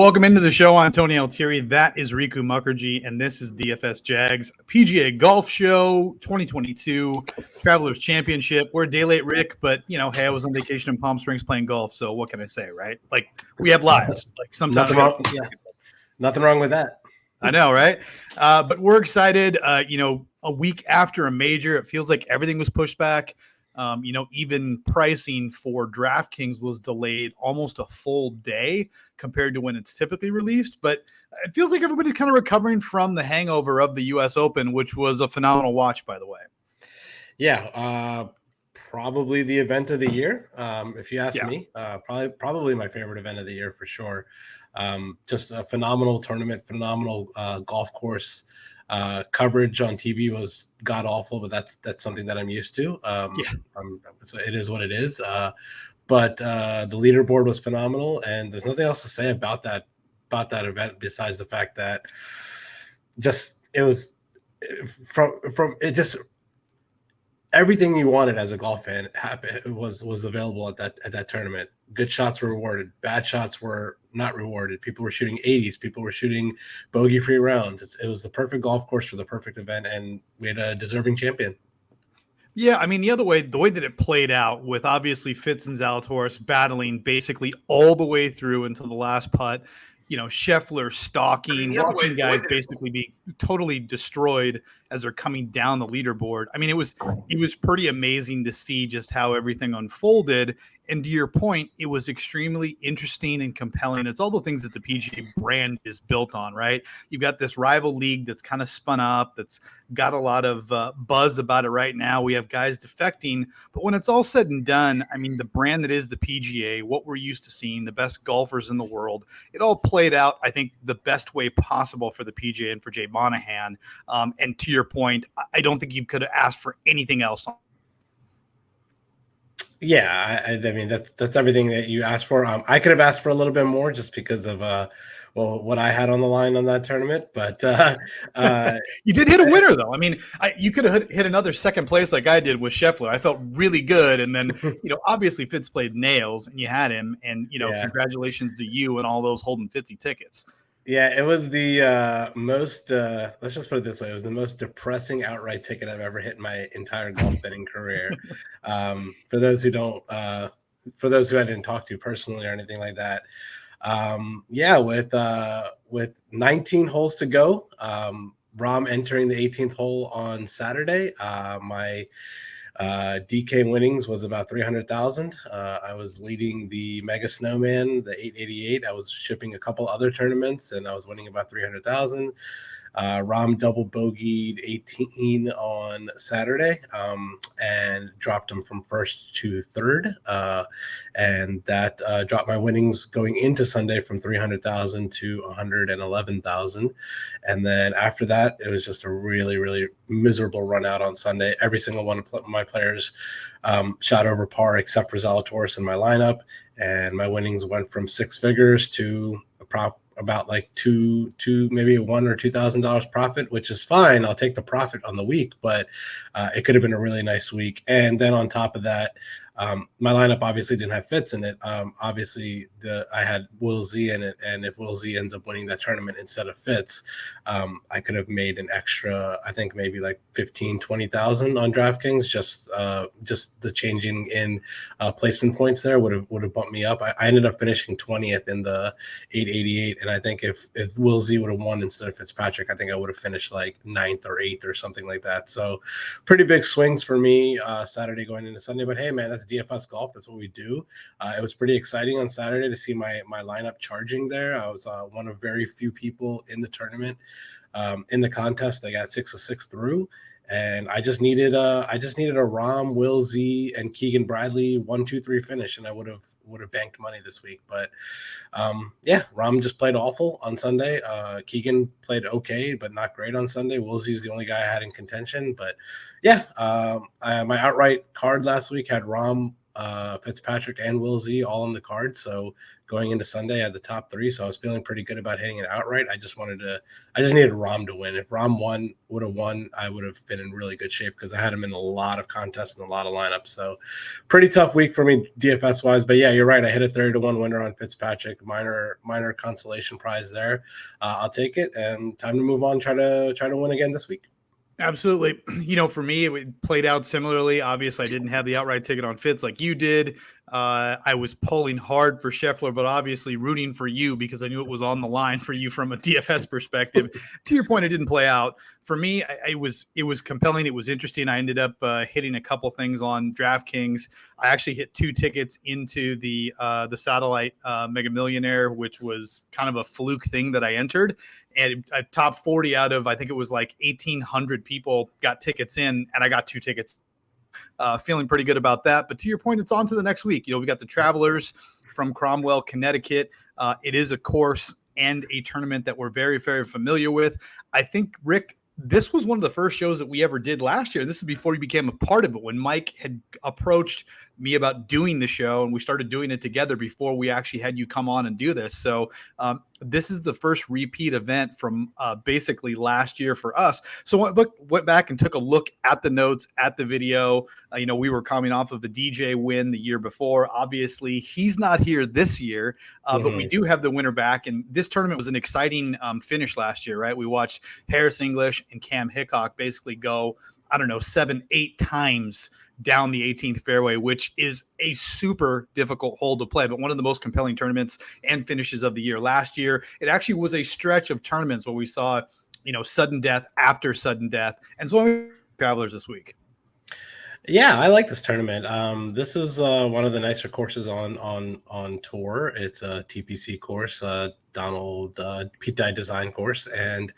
Welcome into the show. I'm Tony Altieri. That is Riku Mukherjee, and this is DFS Jags PGA Golf Show 2022 Travelers Championship. We're a day late, Rick, but hey, I was on vacation in Palm Springs playing golf, so what can I say, right? Like, we have lives. Like, sometimes nothing wrong with that. I know, right? But we're excited. A week after a major, it feels like everything was pushed back. Even pricing for DraftKings was delayed almost a full day compared to when it's typically released. But it feels like everybody's kind of recovering from the hangover of the U.S. Open, which was a phenomenal watch, by the way. Yeah, probably the event of the year, if you ask me. Probably my favorite event of the year for sure. Just a phenomenal tournament, phenomenal golf course. Coverage on TV was god awful, but that's something that I'm used to. So it is what it is. But the leaderboard was phenomenal, and there's nothing else to say about that event besides the fact that it was everything you wanted as a golf fan was available at that tournament. Good shots were rewarded. Bad shots were not rewarded. People were shooting 80s. People were shooting bogey-free rounds. It was the perfect golf course for the perfect event, and we had a deserving champion. Yeah, I mean, the way that it played out with obviously Fitz and Zalatoris battling basically all the way through until the last putt, Scheffler stalking, watching guys basically be totally destroyed as they're coming down the leaderboard. I mean, it was pretty amazing to see just how everything unfolded. And to your point, it was extremely interesting and compelling. It's all the things that the PGA brand is built on, right? You've got this rival league that's kind of spun up, that's got a lot of buzz about it right now. We have guys defecting, but when it's all said and done, I mean, the brand that is the PGA, what we're used to seeing, the best golfers in the world, it all played out, I think, the best way possible for the PGA and for Jay Monahan. And to your point, I don't think you could have asked for anything else. Yeah, I mean, that's everything that you asked for. I could have asked for a little bit more just because of what I had on the line on that tournament. But you did hit a winner, though. I mean, you could have hit another second place like I did with Scheffler. I felt really good. And then, obviously Fitz played nails and you had him. And, congratulations to you and all those holding Fitzy tickets. Yeah, it was the most, let's just put it this way. It was the most depressing outright ticket I've ever hit in my entire golf betting career. For those who I didn't talk to personally or anything like that. With 19 holes to go, Rahm entering the 18th hole on Saturday, my DK winnings was about 300,000. I was leading the Mega Snowman, the 888. I was shipping a couple other tournaments, and I was winning about 300,000. Rahm double bogeyed 18 on Saturday, and dropped him from first to third, and that dropped my winnings going into Sunday from 300,000 to 111,000. And then after that, it was just a really, really miserable run out on Sunday. Every single one of my players shot over par except for Zalatoris in my lineup, and my winnings went from six figures to about like two maybe $1,000 or $2,000 profit, which is fine. I'll take the profit on the week, but it could have been a really nice week. And then on top of that, my lineup obviously didn't have Fitz in it. Obviously, I had Will Z in it, and if Will Z ends up winning that tournament instead of Fitz, I could have made an extra, I think maybe like 20,000 on DraftKings. Just the changing in placement points there would have bumped me up. I ended up finishing 20th in the 888, and I think if Will Z would have won instead of Fitzpatrick, I think I would have finished like 9th or 8th or something like that. So pretty big swings for me Saturday going into Sunday. But hey, man, that's DFS golf. That's what we do. It was pretty exciting on Saturday to see my lineup charging there. I was one of very few people in the tournament, in the contest. I got 6 of 6 through, and I just needed a Rahm, Will Z, and Keegan Bradley 1, 2, 3 finish, and I would have banked money this week. But Rahm just played awful on Sunday. Keegan played okay, but not great on Sunday. Will Z is the only guy I had in contention. But my outright card last week had Rahm Fitzpatrick, and Will Z all on the card. So going into Sunday, I had the top three. So I was feeling pretty good about hitting it outright. I just needed Rom to win. If Rom would have won, I would have been in really good shape because I had him in a lot of contests and a lot of lineups. So pretty tough week for me DFS wise. But yeah, you're right. I hit a 30-1 winner on Fitzpatrick. Minor consolation prize there. I'll take it, and time to move on. Try to win again this week. Absolutely. For me, it played out similarly. Obviously, I didn't have the outright ticket on Fitz like you did. I was pulling hard for Scheffler, but obviously rooting for you because I knew it was on the line for you from a DFS perspective. To your point, it didn't play out. For me, it was compelling. It was interesting. I ended up hitting a couple things on DraftKings. I actually hit 2 tickets into the satellite Mega Millionaire, which was kind of a fluke thing that I entered. And a top 40 out of, I think it was like 1,800 people got tickets in, and I got 2 tickets. Feeling pretty good about that. But to your point, it's on to the next week. We got the Travelers from Cromwell, Connecticut. It is a course and a tournament that we're very, very familiar with. I think, Rick, this was one of the first shows that we ever did last year. This is before you became a part of it, when Mike had approached me about doing the show, and we started doing it together before we actually had you come on and do this. So this is the first repeat event from basically last year for us. So I went back and took a look at the notes, at the video. We were coming off of the DJ win the year before. Obviously, he's not here this year, but we do have the winner back. And this tournament was an exciting finish last year, right? We watched Harris English and Cam Hickok basically go, 7-8 times down the 18th fairway, which is a super difficult hole to play, but one of the most compelling tournaments and finishes of the year. Last year, it actually was a stretch of tournaments where we saw, sudden death after sudden death. And so I'm Travelers this week. Yeah, I like this tournament. This is one of the nicer courses on tour. It's a TPC course, Donald Pete Dye design course, and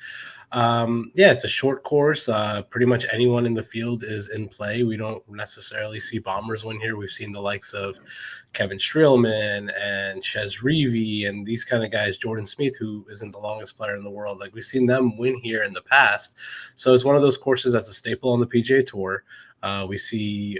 it's a short course. Pretty much anyone in the field is in play. We don't necessarily see bombers win here. We've seen the likes of Kevin Streelman and Chez Reavie and these kind of guys, Jordan Spieth, who isn't the longest player in the world. Like, we've seen them win here in the past. So it's one of those courses that's a staple on the PGA Tour. We see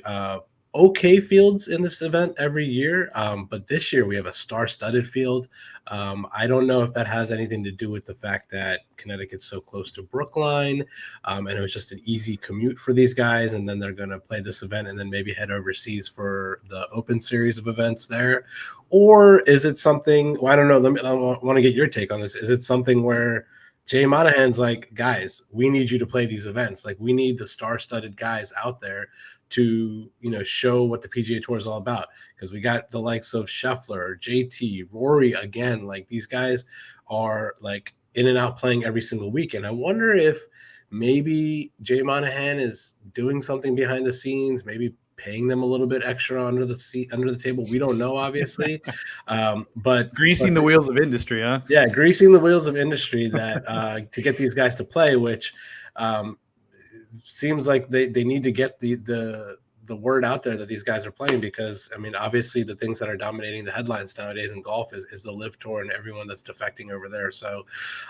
okay fields in this event every year, but this year we have a star-studded field. I don't know if that has anything to do with the fact that Connecticut's so close to Brookline, and it was just an easy commute for these guys, and then they're going to play this event and then maybe head overseas for the Open series of events there. Or is it something, well, I don't know, I want to get your take on this. Is it something where Jay Monahan's like, guys, we need you to play these events. Like, we need the star-studded guys out there to, show what the PGA Tour is all about. Because we got the likes of Scheffler, JT, Rory again. Like, these guys are like in and out playing every single week. And I wonder if maybe Jay Monahan is doing something behind the scenes, maybe paying them a little bit extra under the table. We don't know, obviously, but greasing the wheels of industry, huh? Yeah, greasing the wheels of industry that to get these guys to play, which seems like they need to get the word out there that these guys are playing, because obviously the things that are dominating the headlines nowadays in golf is the Live Tour and everyone that's defecting over there. So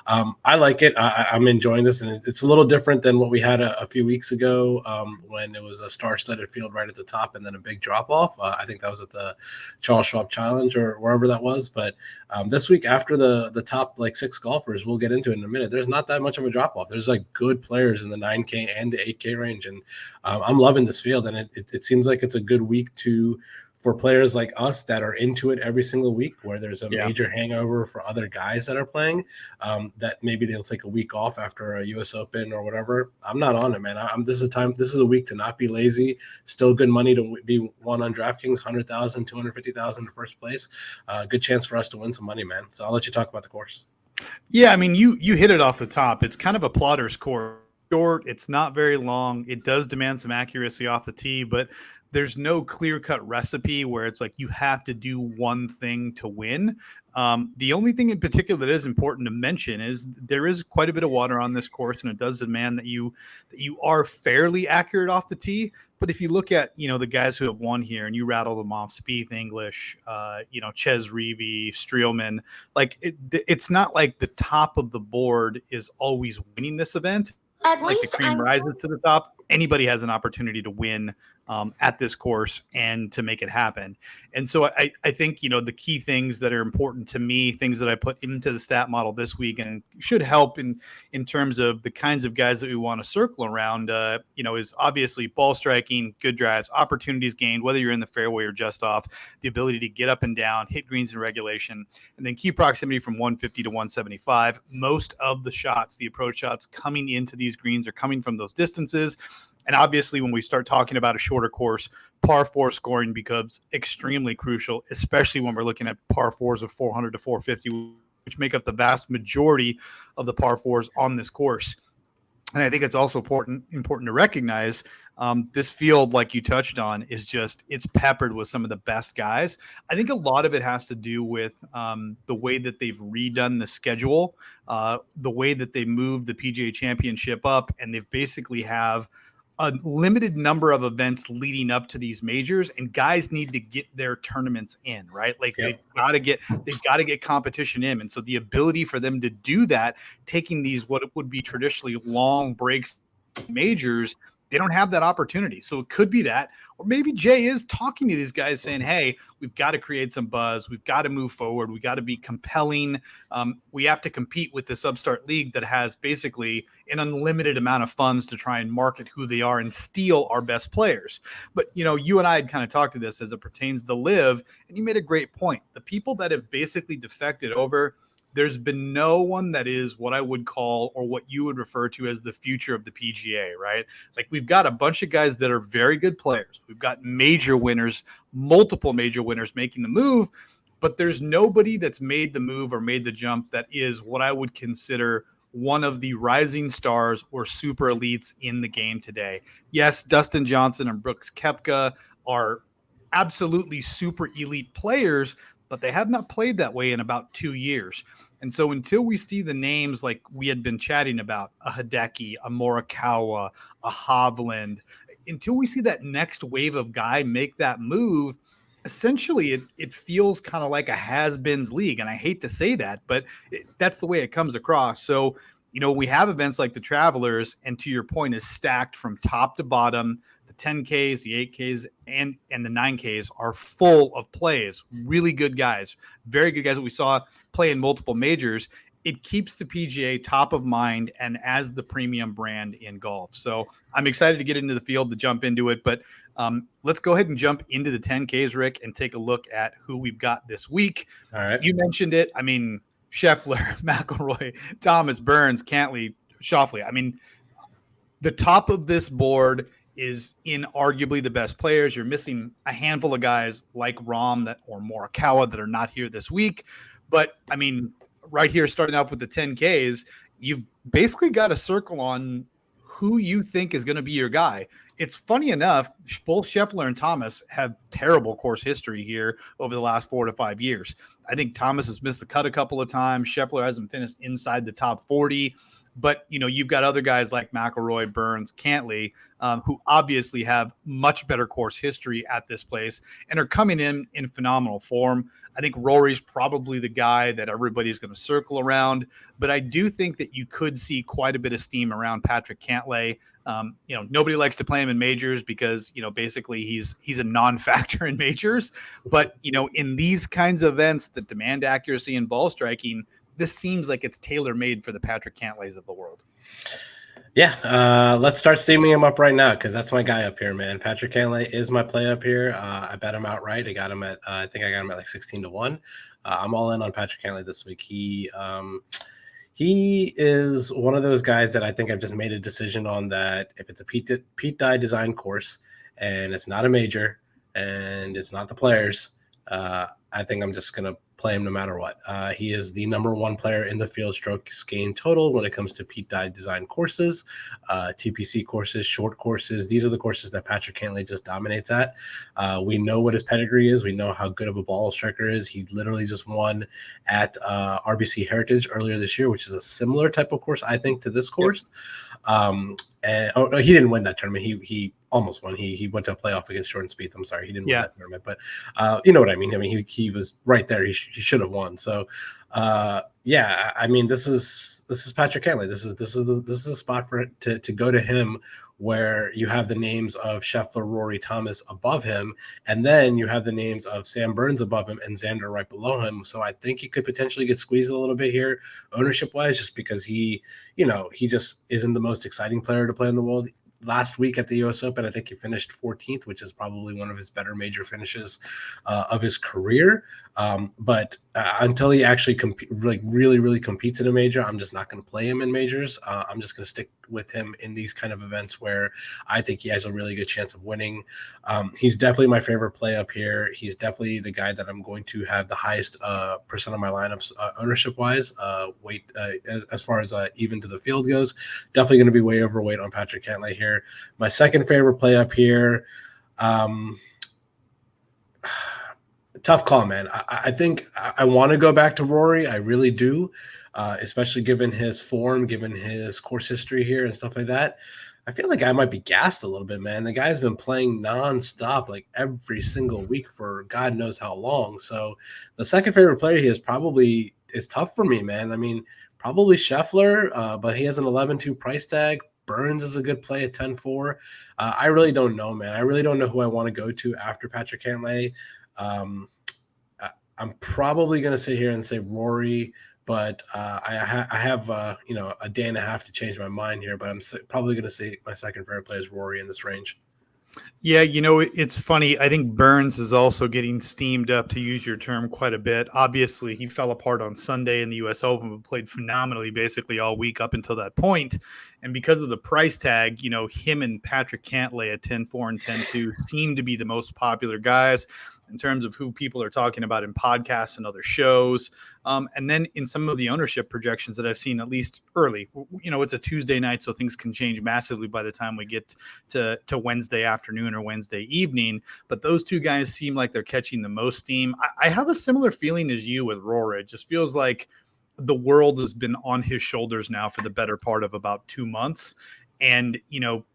I like it. I'm enjoying this, and it's a little different than what we had a few weeks ago when it was a star-studded field right at the top and then a big drop-off. I think that was at the Charles Schwab Challenge or wherever that was. But this week, after the top 6 golfers, we'll get into it in a minute, there's not that much of a drop-off. There's good players in the 9K and the 8K range, and I'm loving this field, and it seems like it's a good week for players like us that are into it every single week, where there's a major hangover for other guys that are playing, that maybe they'll take a week off after a US Open or whatever. I'm not on it, man. This is a week to not be lazy. Still good money to be won on DraftKings, 100,000, 250,000 in first place. Good chance for us to win some money, man. So I'll let you talk about the course. Yeah, you hit it off the top. It's kind of a plotter's course. Short, it's not very long. It does demand some accuracy off the tee, but there's no clear-cut recipe where it's like you have to do one thing to win. The only thing in particular that is important to mention is there is quite a bit of water on this course, and it does demand that you are fairly accurate off the tee. But if you look at the guys who have won here, and you rattle them off, Spieth, English, Chez Reavie, Streelman, it's not like the top of the board is always winning this event. The cream rises to the top. anybody has an opportunity to win at this course and to make it happen. And so I think, the key things that are important to me, things that I put into the stat model this week and should help in terms of the kinds of guys that we want to circle around, is obviously ball striking, good drives, opportunities gained, whether you're in the fairway or just off, the ability to get up and down, hit greens in regulation, and then key proximity from 150 to 175. Most of the shots, the approach shots coming into these greens are coming from those distances. And obviously, when we start talking about a shorter course, par 4 scoring becomes extremely crucial, especially when we're looking at par 4s of 400 to 450, which make up the vast majority of the par 4s on this course. And I think it's also important to recognize this field, like you touched on, it's peppered with some of the best guys. I think a lot of it has to do with the way that they've redone the schedule, the way that they moved the PGA Championship up, and they basically have a limited number of events leading up to these majors, and guys need to get their tournaments in, right? Like they've got to get competition in. And so the ability for them to do that, taking these, what would be traditionally long breaks majors, they don't have that opportunity. So it could be that, or maybe Jay is talking to these guys saying, hey, we've got to create some buzz. We've got to move forward. We got to be compelling. We have to compete with this upstart league that has basically an unlimited amount of funds to try and market who they are and steal our best players. But, you and I had kind of talked to this as it pertains to LIV, and you made a great point. The people that have basically defected over, there's been no one that is what I would call, or what you would refer to as, the future of the PGA, right? Like, we've got a bunch of guys that are very good players. We've got major winners, multiple major winners making the move, but there's nobody that's made the move or made the jump that is what I would consider one of the rising stars or super elites in the game today. Yes, Dustin Johnson and Brooks Koepka are absolutely super elite players, but they have not played that way in about 2 years. And so until we see the names like we had been chatting about, a Hideki, a Morikawa, a Hovland, until we see that next wave of guy make that move, essentially it feels kind of like a has-beens league. And I hate to say that, but that's the way it comes across. So, we have events like the Travelers, and to your point, is stacked from top to bottom. The 10Ks, the 8Ks, and the 9Ks are full of plays. Really good guys, very good guys that we saw play in multiple majors. It keeps the PGA top of mind and as the premium brand in golf. So I'm excited to get into the field, to jump into it. But let's go ahead and jump into the 10Ks, Rick, and take a look at who we've got this week. All right. You mentioned it. I mean, Scheffler, McIlroy, Thomas, Burns, Cantley, Schauffele. I mean, the top of this board is inarguably the best players. You're missing a handful of guys like Rahm or Morikawa that are not here this week. But, I mean, right here, starting off with the 10Ks, you've basically got a circle on who you think is going to be your guy. It's funny enough, both Scheffler and Thomas have terrible course history here over the last 4 to 5 years. I think Thomas has missed the cut a couple of times. Scheffler hasn't finished inside the top 40. But, you've got other guys like McIlroy, Burns, Cantley, who obviously have much better course history at this place and are coming in phenomenal form. I think Rory's probably the guy that everybody's going to circle around. But I do think that you could see quite a bit of steam around Patrick Cantlay. Nobody likes to play him in majors because, basically he's a non-factor in majors. But, in these kinds of events that demand accuracy and ball striking, this seems like it's tailor-made for the Patrick Cantlays of the world. Yeah, let's start steaming him up right now, because that's my guy up here, man. Patrick Cantlay is my play up here. I bet him outright. I got him at I think I got him at like 16-1. I'm all in on Patrick Cantlay this week. He is one of those guys that I think I've just made a decision on, that if it's a Pete Dye design course and it's not a major and it's not the Players, I think I'm just going to play him no matter what. He is the number one player in the field strokes gained total when it comes to Pete Dye design courses, TPC courses, short courses. These are the courses that Patrick Cantlay just dominates at. We know what his pedigree is. We know how good of a ball striker is. He literally just won at RBC Heritage earlier this year, which is a similar type of course, I think, to this course. And he didn't win that tournament. He almost won. He went to a playoff against Jordan Spieth. I'm sorry, he didn't win that tournament, but you know what I mean. I mean, he was right there. He should have won. So Yeah, I mean, this is Patrick Cantlay. This is a spot for it to go to him, where you have the names of Scheffler, Rory, Thomas above him, and then you have the names of Sam Burns above him and Xander right below him. So I think he could potentially get squeezed a little bit here, ownership wise, just because he just isn't the most exciting player to play in the world. Last week at the U.S. Open, I think he finished 14th, which is probably one of his better major finishes of his career. But until he actually really competes in a major, I'm just not going to play him in majors. I'm just going to stick with him in these kind of events where I think he has a really good chance of winning. He's definitely my favorite play up here. He's definitely the guy that I'm going to have the highest percent of my lineups ownership wise. As far as even to the field goes, definitely going to be way overweight on Patrick Cantlay here. My second favorite play up here. Tough call, man. I think I want to go back to Rory. I really do, especially given his form, given his course history here and stuff like that. I feel like I might be gassed a little bit, man. The guy's been playing nonstop, like every single week for God knows how long. So the second favorite player here is tough for me, man. I mean, probably Scheffler, but he has an 11-2 price tag. Burns is a good play at 10-4. I really don't know, man. I really don't know who I want to go to after Patrick Cantlay. I'm probably going to sit here and say Rory, but I have a day and a half to change my mind here. But I'm probably going to say my second favorite player is Rory in this range. Yeah, it's funny. I think Burns is also getting steamed up, to use your term, quite a bit. Obviously, he fell apart on Sunday in the U.S. Open, but played phenomenally basically all week up until that point. And because of the price tag, him and Patrick Cantlay at 10-4 and 10-2 seem to be the most popular guys in terms of who people are talking about in podcasts and other shows. And then in some of the ownership projections that I've seen, at least early, it's a Tuesday night, so things can change massively by the time we get to Wednesday afternoon or Wednesday evening. But those two guys seem like they're catching the most steam. I have a similar feeling as you with Rory. It just feels like the world has been on his shoulders now for the better part of about 2 months. And,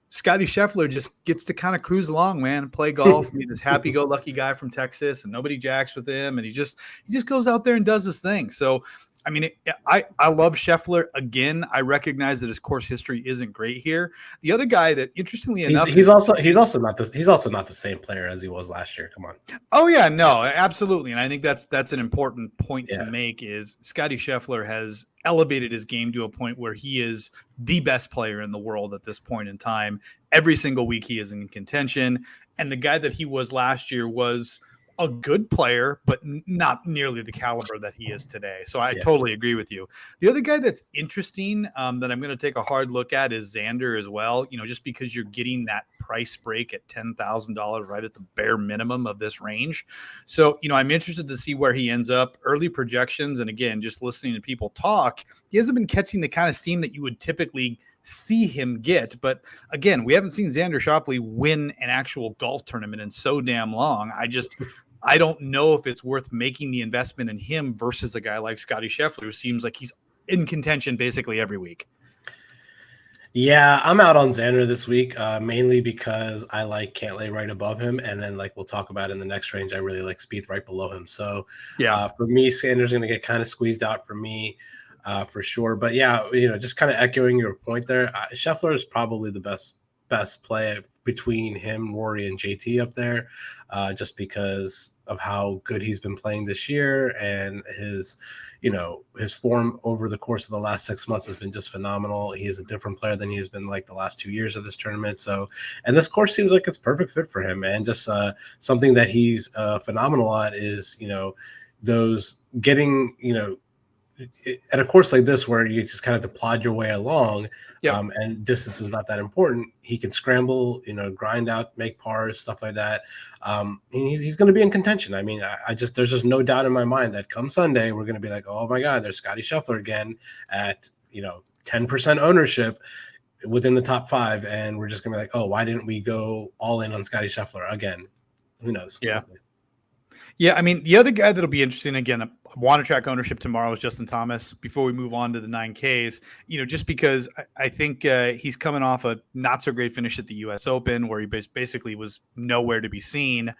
Scotty Scheffler just gets to kind of cruise along, man, play golf, be this happy-go-lucky guy from Texas, and nobody jacks with him, and he just goes out there and does his thing. So, I mean, I love Scheffler. Again, I recognize that his course history isn't great here. The other guy that, interestingly enough, he's also not the same player as he was last year. Come on. Oh yeah, no, absolutely, and I think that's an important point to make. Is Scotty Scheffler has elevated his game to a point where he is the best player in the world at this point in time. Every single week he is in contention, and the guy that he was last year was a good player, but not nearly the caliber that he is today. So I totally agree with you. The other guy that's interesting that I'm going to take a hard look at is Xander as well, just because you're getting that price break at $10,000 right at the bare minimum of this range. So, I'm interested to see where he ends up. Early projections, and again, just listening to people talk, he hasn't been catching the kind of steam that you would typically see him get. But again, we haven't seen Xander Schauffele win an actual golf tournament in so damn long. I don't know if it's worth making the investment in him versus a guy like Scotty Scheffler, who seems like he's in contention basically every week. Yeah, I'm out on Xander this week, mainly because I like Cantlay right above him, and then like we'll talk about in the next range, I really like Spieth right below him. So for me, Xander's going to get kind of squeezed out for me for sure. But yeah, just kind of echoing your point there, Scheffler is probably the best play between him, Rory, and JT up there, just because of how good he's been playing this year, and his form over the course of the last 6 months has been just phenomenal. He is a different player than he has been like the last 2 years of this tournament. So, and this course seems like it's perfect fit for him, and just something that he's phenomenal at is, those getting, at a course like this where you just kind of have to plod your way along, and distance is not that important. He can scramble, grind out, make pars, stuff like that. He's going to be in contention. I mean, there's just no doubt in my mind that come Sunday, we're going to be like, oh my God, there's Scotty Scheffler again at, 10% ownership within the top 5. And we're just going to be like, oh, why didn't we go all in on Scotty Scheffler again? Who knows? Yeah. Yeah, I mean, the other guy that'll be interesting, again, I want to track ownership tomorrow, is Justin Thomas before we move on to the 9Ks, just because I think he's coming off a not so great finish at the U.S. Open where he basically was nowhere to be seen.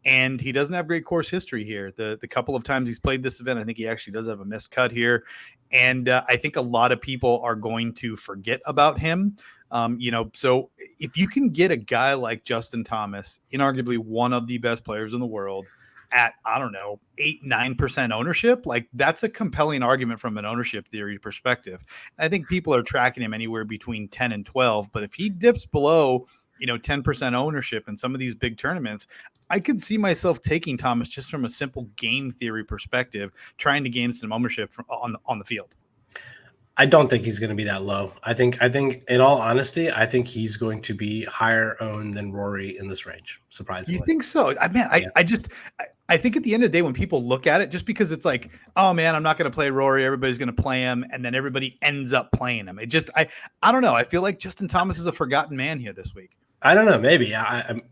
and he doesn't have great course history here. The couple of times he's played this event, I think he actually does have a missed cut here. And I think a lot of people are going to forget about him. So if you can get a guy like Justin Thomas, inarguably one of the best players in the world, at, I don't know, 8-9% ownership, like that's a compelling argument from an ownership theory perspective. I think people are tracking him anywhere between 10 and 12, but if he dips below, 10% ownership in some of these big tournaments, I could see myself taking Thomas just from a simple game theory perspective, trying to gain some ownership on the field. I don't think he's going to be that low. I think in all honesty, I think he's going to be higher owned than Rory in this range. Surprisingly. You think so? I think at the end of the day, when people look at it, just because it's like, oh man, I'm not going to play Rory, everybody's going to play him, and then everybody ends up playing him. I don't know. I feel like Justin Thomas is a forgotten man here this week. I don't know. Maybe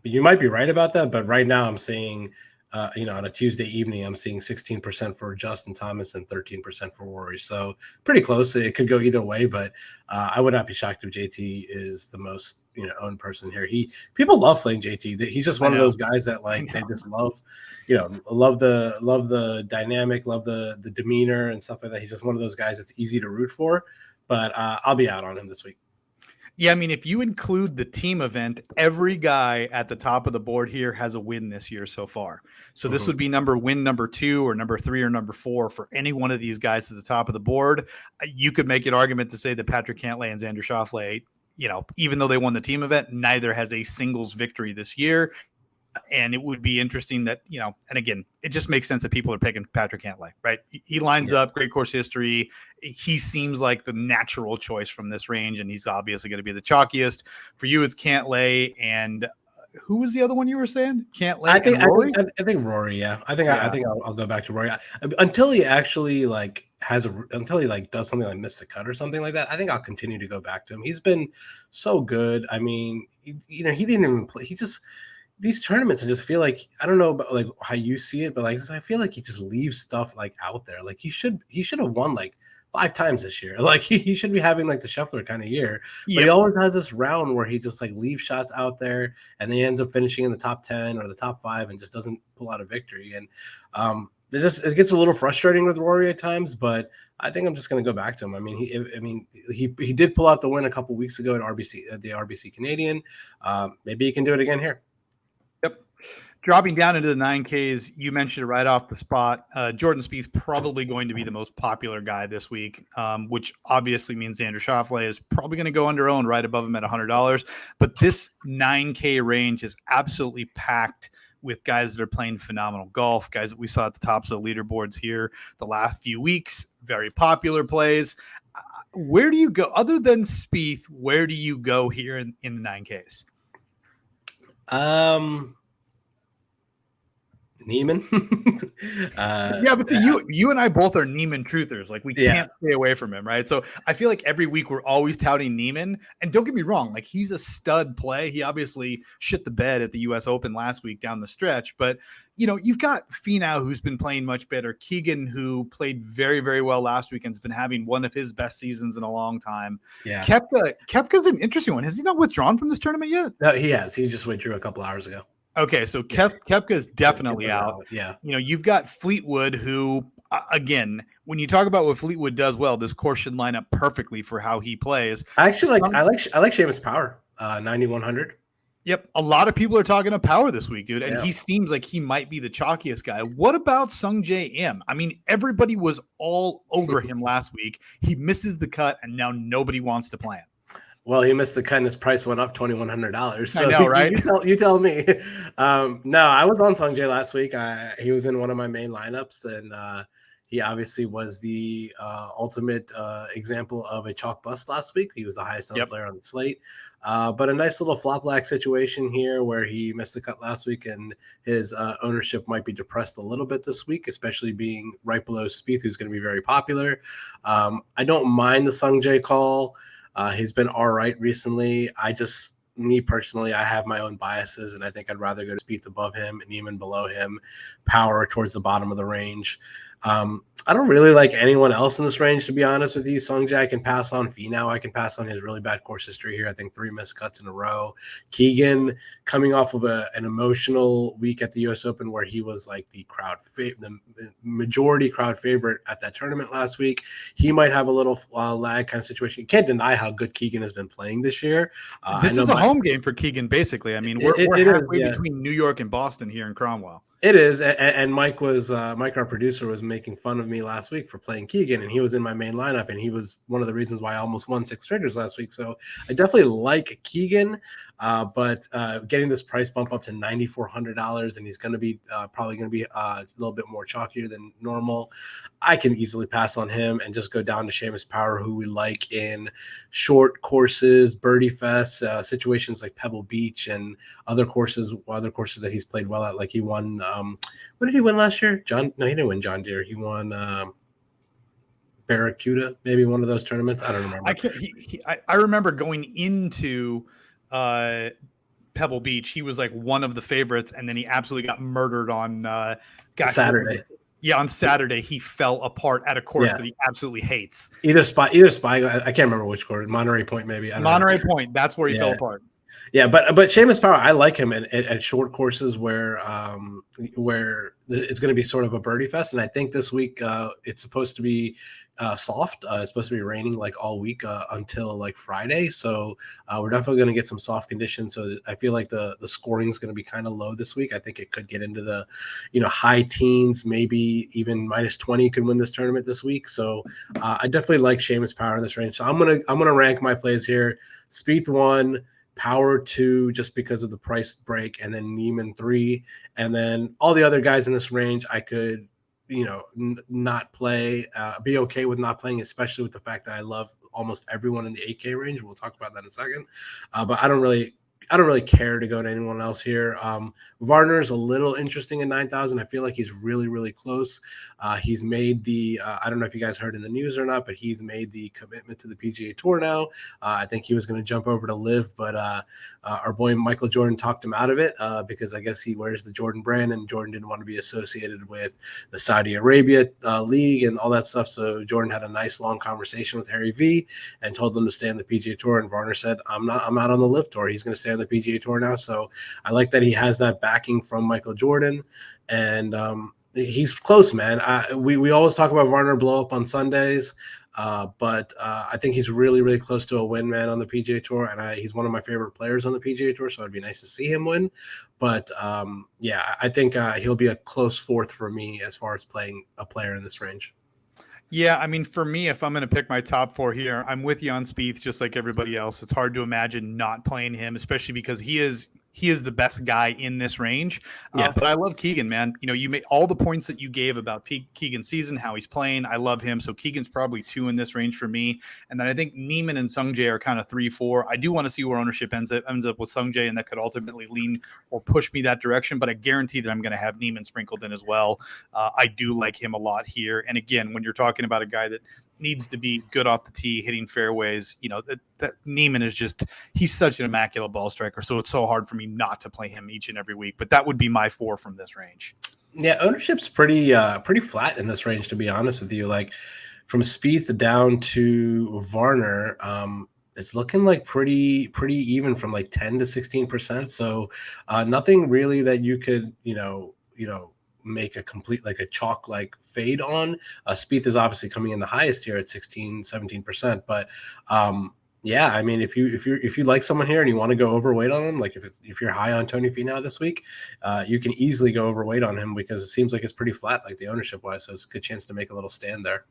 you might be right about that, but right now I'm seeing, on a Tuesday evening, I'm seeing 16% for Justin Thomas and 13% for Rory. So pretty close. It could go either way, but I would not be shocked if JT is the most owned person here. People love playing JT. He's just one of those guys that they just love, love the dynamic, love the demeanor and stuff like that. He's just one of those guys that's easy to root for. But I'll be out on him this week. Yeah, I mean, if you include the team event, every guy at the top of the board here has a win this year so far. So this would be win number 2 or number 3 or number 4 for any one of these guys at the top of the board. You could make an argument to say that Patrick Cantlay and Xander Schauffele, even though they won the team event, neither has a singles victory this year. And it would be interesting that, and again, it just makes sense that people are picking Patrick Cantlay, right? He lines up, great course history. He seems like the natural choice from this range, and he's obviously going to be the chalkiest. For you, it's Cantlay, and who was the other one you were saying? Cantlay. I think Rory. Yeah, I think I'll go back to Rory until he actually until he does something like miss the cut or something like that. I think I'll continue to go back to him. He's been so good. I mean, he didn't even play. He just. These tournaments, I just feel like, I don't know about how you see it, but I feel like he just leaves stuff out there. He should have won 5 times this year. He should be having the Scheffler kind of year. But he always has this round where he just leaves shots out there and then he ends up finishing in the top 10 or the top 5 and just doesn't pull out a victory. And it gets a little frustrating with Rory at times, but I think I'm just going to go back to him. I mean, he did pull out the win a couple weeks ago at the RBC Canadian. Maybe he can do it again here. Yep. Dropping down into the 9Ks, you mentioned it right off the spot. Jordan Spieth probably going to be the most popular guy this week, which obviously means Xander Schauffele is probably going to go under owned right above him at $100. But this 9K range is absolutely packed with guys that are playing phenomenal golf, guys that we saw at the tops of the leaderboards here the last few weeks, very popular plays. Where do you go other than Spieth? Where do you go here in the 9Ks? Neiman. But you and I both are Neiman truthers. We can't stay away from him, right? So I feel like every week we're always touting Neiman. And don't get me wrong, he's a stud play. He obviously shit the bed at the U.S. Open last week down the stretch. But, you've got Finau, who's been playing much better. Keegan, who played very, very well last week and has been having one of his best seasons in a long time. Yeah. Koepka's an interesting one. Has he not withdrawn from this tournament yet? No, he has. He just withdrew a couple hours ago. Okay, so Koepka is definitely out. Yeah. You've got Fleetwood, who, again, when you talk about what Fleetwood does well, this course should line up perfectly for how he plays. I actually I like Seamus Power, 9,100. Yep, a lot of people are talking to Power this week, dude, and he seems like he might be the chalkiest guy. What about Sungjae Im? I mean, everybody was all over him last week. He misses the cut, and now nobody wants to play him. Well, he missed the cut and his price went up $2,100. So I know, right? You tell me. No, I was on Sungjae last week. He was in one of my main lineups, and he obviously was the ultimate example of a chalk bust last week. He was the highest owned player on the slate. But a nice little flop black situation here where he missed the cut last week, and his ownership might be depressed a little bit this week, especially being right below Spieth, who's going to be very popular. I don't mind the Sungjae call. He's been all right recently. Me personally, I have my own biases, and I think I'd rather go to Spieth above him and Neiman below him, Power towards the bottom of the range. I don't really like anyone else in this range, to be honest with you. Sungjae, I can pass on. Finau, I can pass on his really bad course history here. I think 3 missed cuts in a row. Keegan, coming off of an emotional week at the U.S. Open where he was like the majority crowd favorite at that tournament last week. He might have a little lag kind of situation. You can't deny how good Keegan has been playing this year. This is a home game for Keegan, basically. I mean, we're halfway between New York and Boston here in Cromwell. It is, and Mike, our producer, was making fun of me last week for playing Keegan, and he was in my main lineup, and he was one of the reasons why I almost won 6 straights last week. So I definitely like Keegan, but getting this price bump up to $9,400, and he's going to be probably going to be a little bit more chalkier than normal. I can easily pass on him and just go down to Seamus Power, who we like in short courses, birdie fest, situations like Pebble Beach, and other courses that he's played well at. Like he won. What did he win last year? No, he didn't win John Deere. He won Barracuda, maybe one of those tournaments. I don't remember. I remember going into Pebble Beach. He was like one of the favorites, and then he absolutely got murdered on Saturday. Yeah, on Saturday he fell apart at a course that he absolutely hates. Either Spy. I can't remember which course. Monterey Point, maybe. Monterey Point. That's where he fell apart. Yeah, but Seamus Power, I like him at short courses where it's going to be sort of a birdie fest, and I think this week it's supposed to be soft. It's supposed to be raining like all week until like Friday, so we're definitely going to get some soft conditions. So I feel like the scoring is going to be kind of low this week. I think it could get into the high teens, maybe even -20 could win this tournament this week. So I definitely like Seamus Power in this range. So I'm gonna rank my plays here: Spieth 1. Power 2, just because of the price break, and then Neiman 3, and then all the other guys in this range I could not play, be okay with not playing, especially with the fact that I love almost everyone in the 8K range. We'll talk about that in a second, but I don't really care to go to anyone else here. Varner's a little interesting at 9,000. I feel like he's really, really close. He's made the I don't know if you guys heard in the news or not, but he's made the commitment to the PGA Tour now. I think he was going to jump over to Live, but our boy Michael Jordan talked him out of it because I guess he wears the Jordan brand, and Jordan didn't want to be associated with the Saudi Arabia league and all that stuff. So Jordan had a nice long conversation with Harry V and told them to stay on the PGA Tour, and Varner said, I'm out on the Live Tour. He's going to stay on the PGA Tour now. So I like that he has that backing from Michael Jordan, and he's close, man. We always talk about Varner blow up on Sundays, but I think he's really, really close to a win, man, on the PGA Tour, and he's one of my favorite players on the PGA Tour, so it'd be nice to see him win. But I think he'll be a close 4th for me as far as playing a player in this range. Yeah, I mean, for me, if I'm going to pick my top 4 here, I'm with you on Spieth, just like everybody else. It's hard to imagine not playing him, especially because he is the best guy in this range. But I love Keegan, man. You made all the points that you gave about Keegan's season, how he's playing. I love him. So Keegan's probably 2 in this range for me. And then I think Neiman and Sungjae are kind of 3, 4. I do want to see where ownership ends up with Sungjae, and that could ultimately lean or push me that direction. But I guarantee that I'm going to have Neiman sprinkled in as well. I do like him a lot here. And again, when you're talking about a guy that needs to be good off the tee, hitting fairways, that Neiman is he's such an immaculate ball striker. So it's so hard for me not to play him each and every week, but that would be my 4 from this range. Yeah. Ownership's pretty flat in this range, to be honest with you. Like from Spieth down to Varner, it's looking like pretty even from like 10 to 16%. So nothing really that you could, make a complete like a chalk like fade on. Spieth is obviously coming in the highest here at 16-17%, but I mean, if you like someone here and you want to go overweight on him, like if you're high on Tony Finau this week, you can easily go overweight on him because it seems like it's pretty flat, like the ownership wise. So it's a good chance to make a little stand there.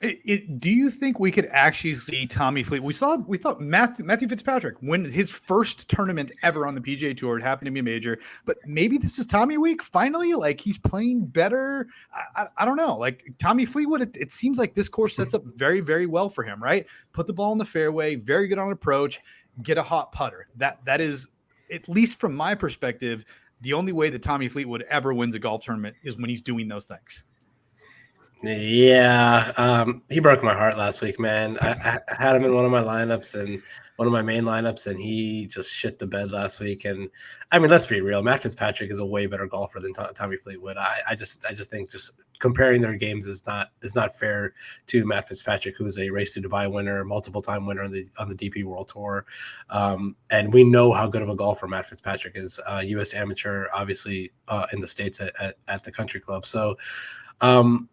Do you think we could actually see Tommy Fleet? We thought Matthew Fitzpatrick win his first tournament ever on the PGA Tour. It happened to be a major, but maybe this is Tommy week. Finally, like he's playing better. I don't know. Like Tommy Fleetwood, it seems like this course sets up very, very well for him, right? Put the ball in the fairway, very good on approach, get a hot putter. That is, at least from my perspective, the only way that Tommy Fleetwood ever wins a golf tournament is when he's doing those things. Yeah, he broke my heart last week, man. I had him in one of my lineups and one of my main lineups, and he just shit the bed last week. And I mean, let's be real, Matt Fitzpatrick is a way better golfer than Tommy Fleetwood. I just think just comparing their games is not fair to Matt Fitzpatrick, who is a Race to Dubai winner, multiple time winner on the DP World Tour, and we know how good of a golfer Matt Fitzpatrick is. U.S. amateur, obviously, in the States at the country club. So.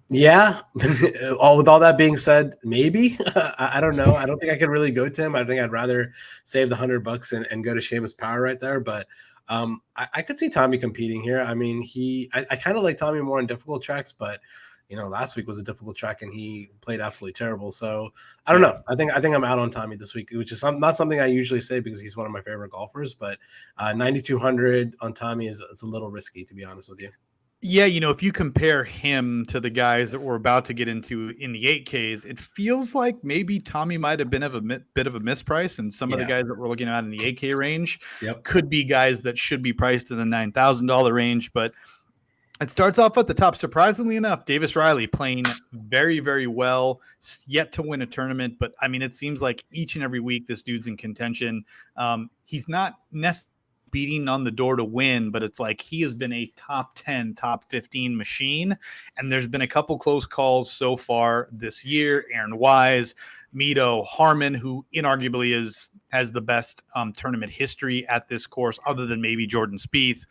Yeah, with all that being said, maybe I don't know. I don't think I could really go to him. I think I'd rather save the $100 and go to Seamus Power right there. But I could see Tommy competing here. I mean, I kind of like Tommy more on difficult tracks, but last week was a difficult track and he played absolutely terrible. So I don't know. I think I'm out on Tommy this week, which is not something I usually say because he's one of my favorite golfers. But 9,200 on Tommy is a little risky, to be honest with you. Yeah, if you compare him to the guys that we're about to get into in the 8Ks, it feels like maybe Tommy might have been a bit of a misprice, and some of the guys that we're looking at in the 8K range could be guys that should be priced in the $9,000 range. But it starts off at the top. Surprisingly enough, Davis Riley playing very, very well, yet to win a tournament. But, I mean, it seems like each and every week this dude's in contention. He's not necessarily beating on the door to win, but it's like he has been a top 10, top 15 machine. And there's been a couple close calls so far this year. Aaron Wise, Mito, Harmon, who inarguably has the best tournament history at this course, other than maybe Jordan Spieth.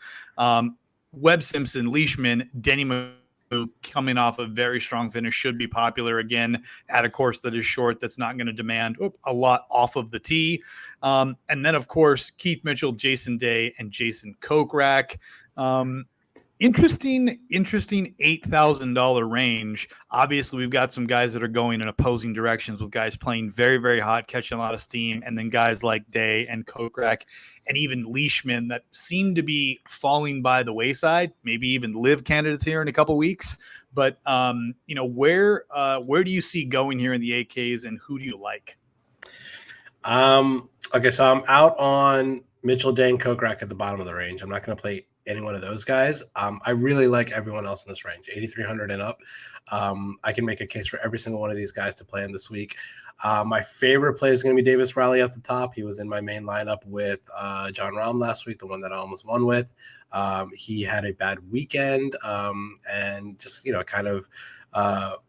Webb Simpson, Leishman, Denny who coming off a very strong finish should be popular again at a course that is short, that's not going to demand a lot off of the tee. And then, of course, Keith Mitchell, Jason Day, and Jason Kokrak. Interesting $8,000 range. Obviously, we've got some guys that are going in opposing directions with guys playing very, very hot, catching a lot of steam, and then guys like Day and Kokrak and even Leishman that seem to be falling by the wayside, maybe even live candidates here in a couple weeks. But, where do you see going here in the 8Ks, and who do you like? Okay, so I'm out on Mitchell, Day, and Kokrak at the bottom of the range. I'm not going to play any one of those guys. I really like everyone else in this range, 8,300 and up. I can make a case for every single one of these guys to play in this week. My favorite play is going to be Davis Riley at the top. He was in my main lineup with John Rahm last week, the one that I almost won with. He had a bad weekend and just,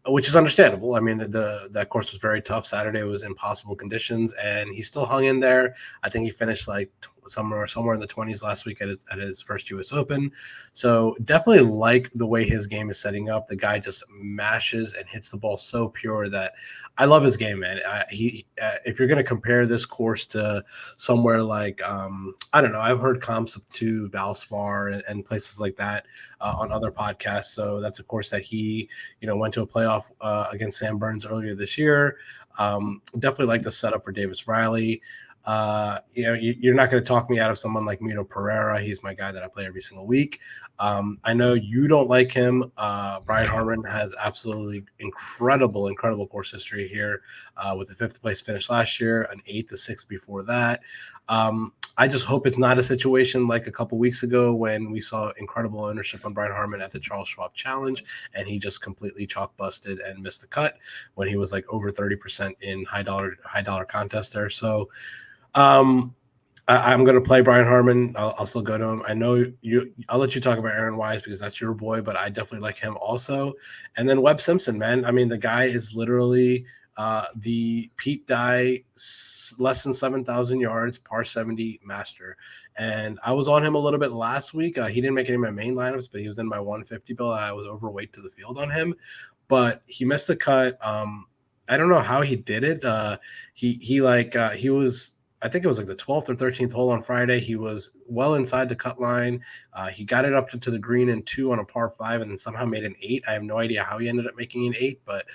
which is understandable. I mean, that course was very tough. Saturday was impossible conditions, and he still hung in there. I think he finished like somewhere in the 20s last week at his first U.S. Open. So definitely like the way his game is setting up. The guy just mashes and hits the ball so pure that I love his game, man. If you're going to compare this course to somewhere like, I don't know, I've heard comps to Valspar and places like that on other podcasts. So that's a course that he, went to a playoff against Sam Burns earlier this year. Definitely like the setup for Davis Riley. You're not going to talk me out of someone like Mito Pereira. He's my guy that I play every single week. I know you don't like him. Brian Harmon has absolutely incredible course history here with the 5th place finish last year, an 8th, a 6th before that. I just hope it's not a situation like a couple weeks ago when we saw incredible ownership on Brian Harmon at the Charles Schwab Challenge, and he just completely chalk busted and missed the cut when he was like over 30% in high dollar contests there. So I'm going to play Brian Harmon. I'll still go to him. I know you. I'll let you talk about Aaron Wise because that's your boy, but I definitely like him also. And then Webb Simpson, man. I mean, the guy is literally the Pete Dye less than 7,000 yards, par 70 master. And I was on him a little bit last week. He didn't make any of my main lineups, but he was in my 150 bill. I was overweight to the field on him, but he missed the cut. I don't know how he did it. He was, I think it was like the 12th or 13th hole on Friday. He was well inside the cut line. He got it up to the green in 2 on a par 5 and then somehow made an 8. I have no idea how he ended up making an 8, but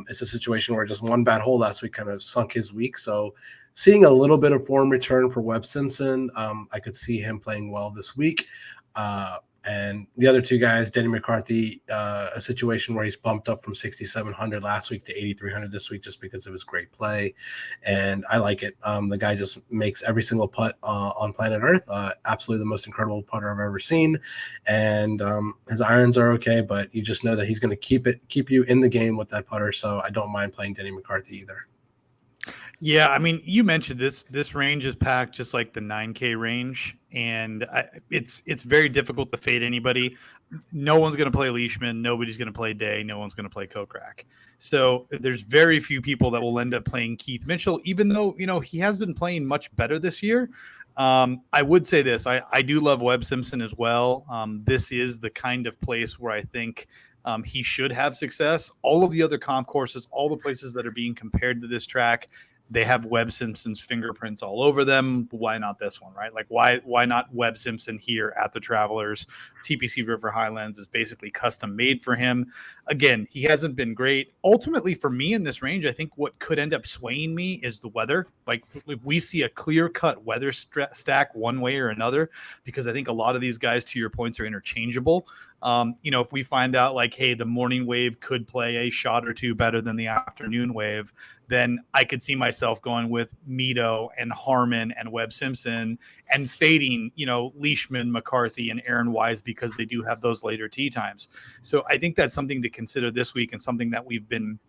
it's a situation where just one bad hole last week kind of sunk his week. So seeing a little bit of form return for Webb Simpson, I could see him playing well this week. And the other two guys, Denny McCarthy, a situation where he's bumped up from 6,700 last week to 8,300 this week just because of his great play. And I like it. The guy just makes every single putt on planet Earth. Absolutely the most incredible putter I've ever seen. And his irons are okay, but you just know that he's going to keep you in the game with that putter. So I don't mind playing Denny McCarthy either. Yeah, I mean, you mentioned this range is packed just like the 9K range, and it's very difficult to fade anybody. No one's going to play Leishman. Nobody's going to play Day. No one's going to play Kokrak. So there's very few people that will end up playing Keith Mitchell, even though, he has been playing much better this year. I would say this. I do love Webb Simpson as well. This is the kind of place where I think he should have success. All of the other comp courses, all the places that are being compared to this track, they have Webb Simpson's fingerprints all over them. Why not this one, right? Like, why not Webb Simpson here at the Travelers? TPC River Highlands is basically custom made for him. Again, he hasn't been great. Ultimately, for me in this range, I think what could end up swaying me is the weather. Like, if we see a clear-cut weather stack one way or another, because I think a lot of these guys, to your points, are interchangeable. If we find out like, hey, the morning wave could play a shot or two better than the afternoon wave, then I could see myself going with Mito and Harmon and Webb Simpson and fading, Leishman, McCarthy, and Aaron Wise because they do have those later tee times. So I think that's something to consider this week, and something that we've been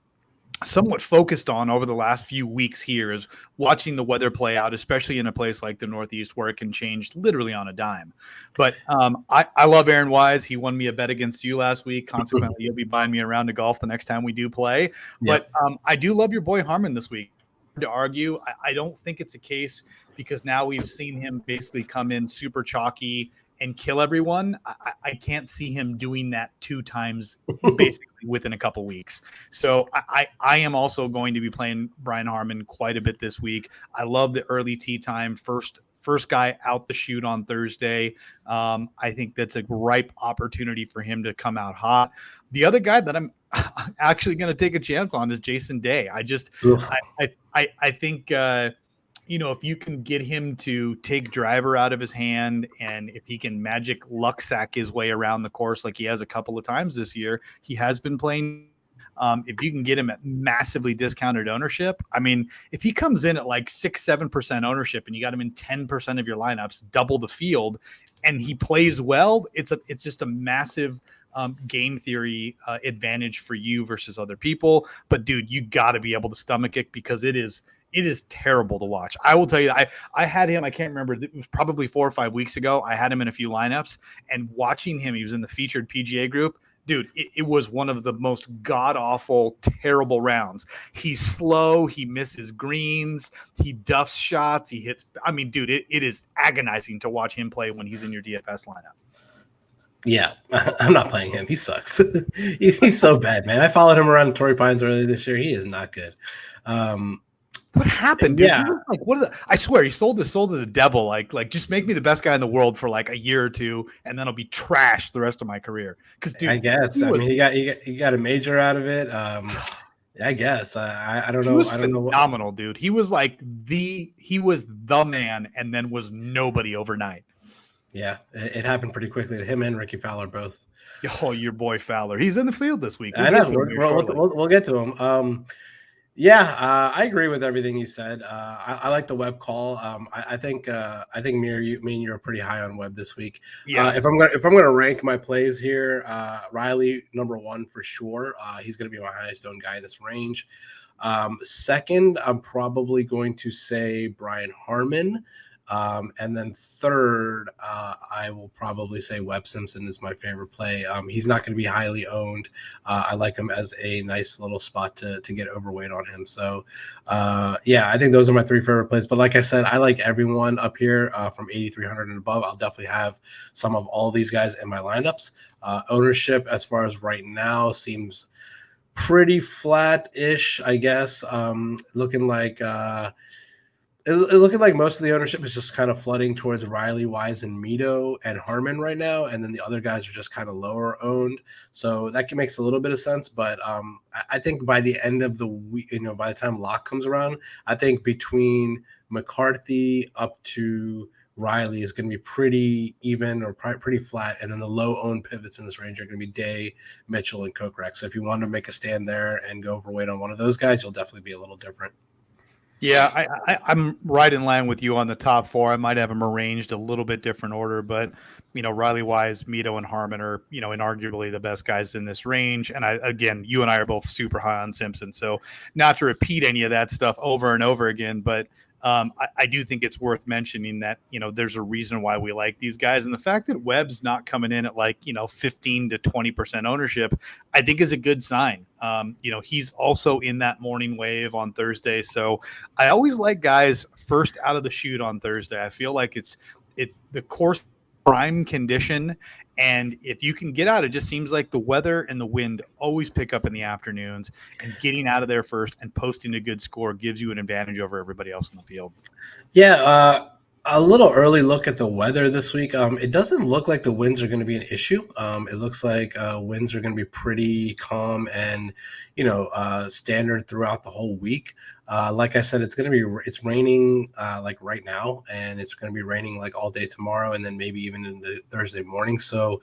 somewhat focused on over the last few weeks here is watching the weather play out, especially in a place like the Northeast where it can change literally on a dime. But I love Aaron Wise. He won me a bet against you last week. Consequently, you'll be buying me a round of golf the next time we do play. Yep. But I do love your boy Harmon this week. To argue, I don't think it's a case, because now we've seen him basically come in super chalky and kill everyone. I can't see him doing that two times basically within a couple weeks. So I am also going to be playing Brian Harmon quite a bit this week. I love the early tee time, first guy out the chute on Thursday. I think that's a ripe opportunity for him to come out hot. The other guy that I'm actually going to take a chance on is Jason Day. I think if you can get him to take driver out of his hand, and if he can magic luck sack his way around the course like he has a couple of times this year, he has been playing. If you can get him at massively discounted ownership, I mean, if he comes in at like 6-7% ownership and you got him in 10% of your lineups, double the field, and he plays well, it's just a massive game theory advantage for you versus other people. But dude, you got to be able to stomach it, because it is terrible to watch. I will tell you, I had him, I can't remember, it was probably 4 or 5 weeks ago. I had him in a few lineups, and watching him, he was in the featured PGA group. Dude, it was one of the most god-awful, terrible rounds. He's slow. He misses greens. He duffs shots. He hits. I mean, dude, it is agonizing to watch him play when he's in your DFS lineup. Yeah, I'm not playing him. He sucks. He's so bad, man. I followed him around Torrey Pines earlier this year. He is not good. What happened, dude? Yeah, like, I swear he sold his soul to the devil. Like, just make me the best guy in the world for like a year or two, and then I'll be trashed the rest of my career. Because, dude, I guess. He got a major out of it. I guess. I don't know. I don't know. Phenomenal, dude. He was like the man, and then was nobody overnight. Yeah, it happened pretty quickly to him and Ricky Fowler both. Oh, your boy Fowler. He's in the field this week. I know. We'll get to him. I agree with everything you said. I like the Webb call. I think me and you are pretty high on Webb this week. Yeah. If I'm gonna rank my plays here, Riley number 1 for sure. He's gonna be my highest owned guy in this range. Second, I'm probably going to say Brian Harmon. And then third, I will probably say Webb Simpson is my favorite play. He's not going to be highly owned. I like him as a nice little spot to get overweight on him. So, I think those are my 3 favorite plays. But like I said, I like everyone up here from 8,300 and above. I'll definitely have some of all these guys in my lineups. Ownership, as far as right now, seems pretty flat-ish, I guess. Looking like most of the ownership is just kind of flooding towards Riley, Wise, and Mito and Harmon right now, and then the other guys are just kind of lower owned. So that makes a little bit of sense. But I think by the end of the week, by the time lock comes around, I think between McCarthy up to Riley is going to be pretty even or pretty flat. And then the low owned pivots in this range are going to be Day, Mitchell, and Kokrak. So if you want to make a stand there and go overweight on one of those guys, you'll definitely be a little different. Yeah, I'm right in line with you on the top four. I might have them arranged a little bit different order, but Riley Wise, Mito, and Harmon are inarguably the best guys in this range. And again, you and I are both super high on Simpson, so not to repeat any of that stuff over and over again, but I do think it's worth mentioning that there's a reason why we like these guys, and the fact that Webb's not coming in at 15 to 20% ownership, I think is a good sign. He's also in that morning wave on Thursday, so I always like guys first out of the chute on Thursday. I feel like it's the course prime condition, and if you can get out, it just seems like the weather and the wind always pick up in the afternoons, and getting out of there first and posting a good score gives you an advantage over everybody else in the field. Yeah, a little early look at the weather this week. It doesn't look like the winds are going to be an issue. It looks like winds are going to be pretty calm and standard throughout the whole week. Like I said, it's raining like right now, and it's going to be raining like all day tomorrow, and then maybe even into Thursday morning. So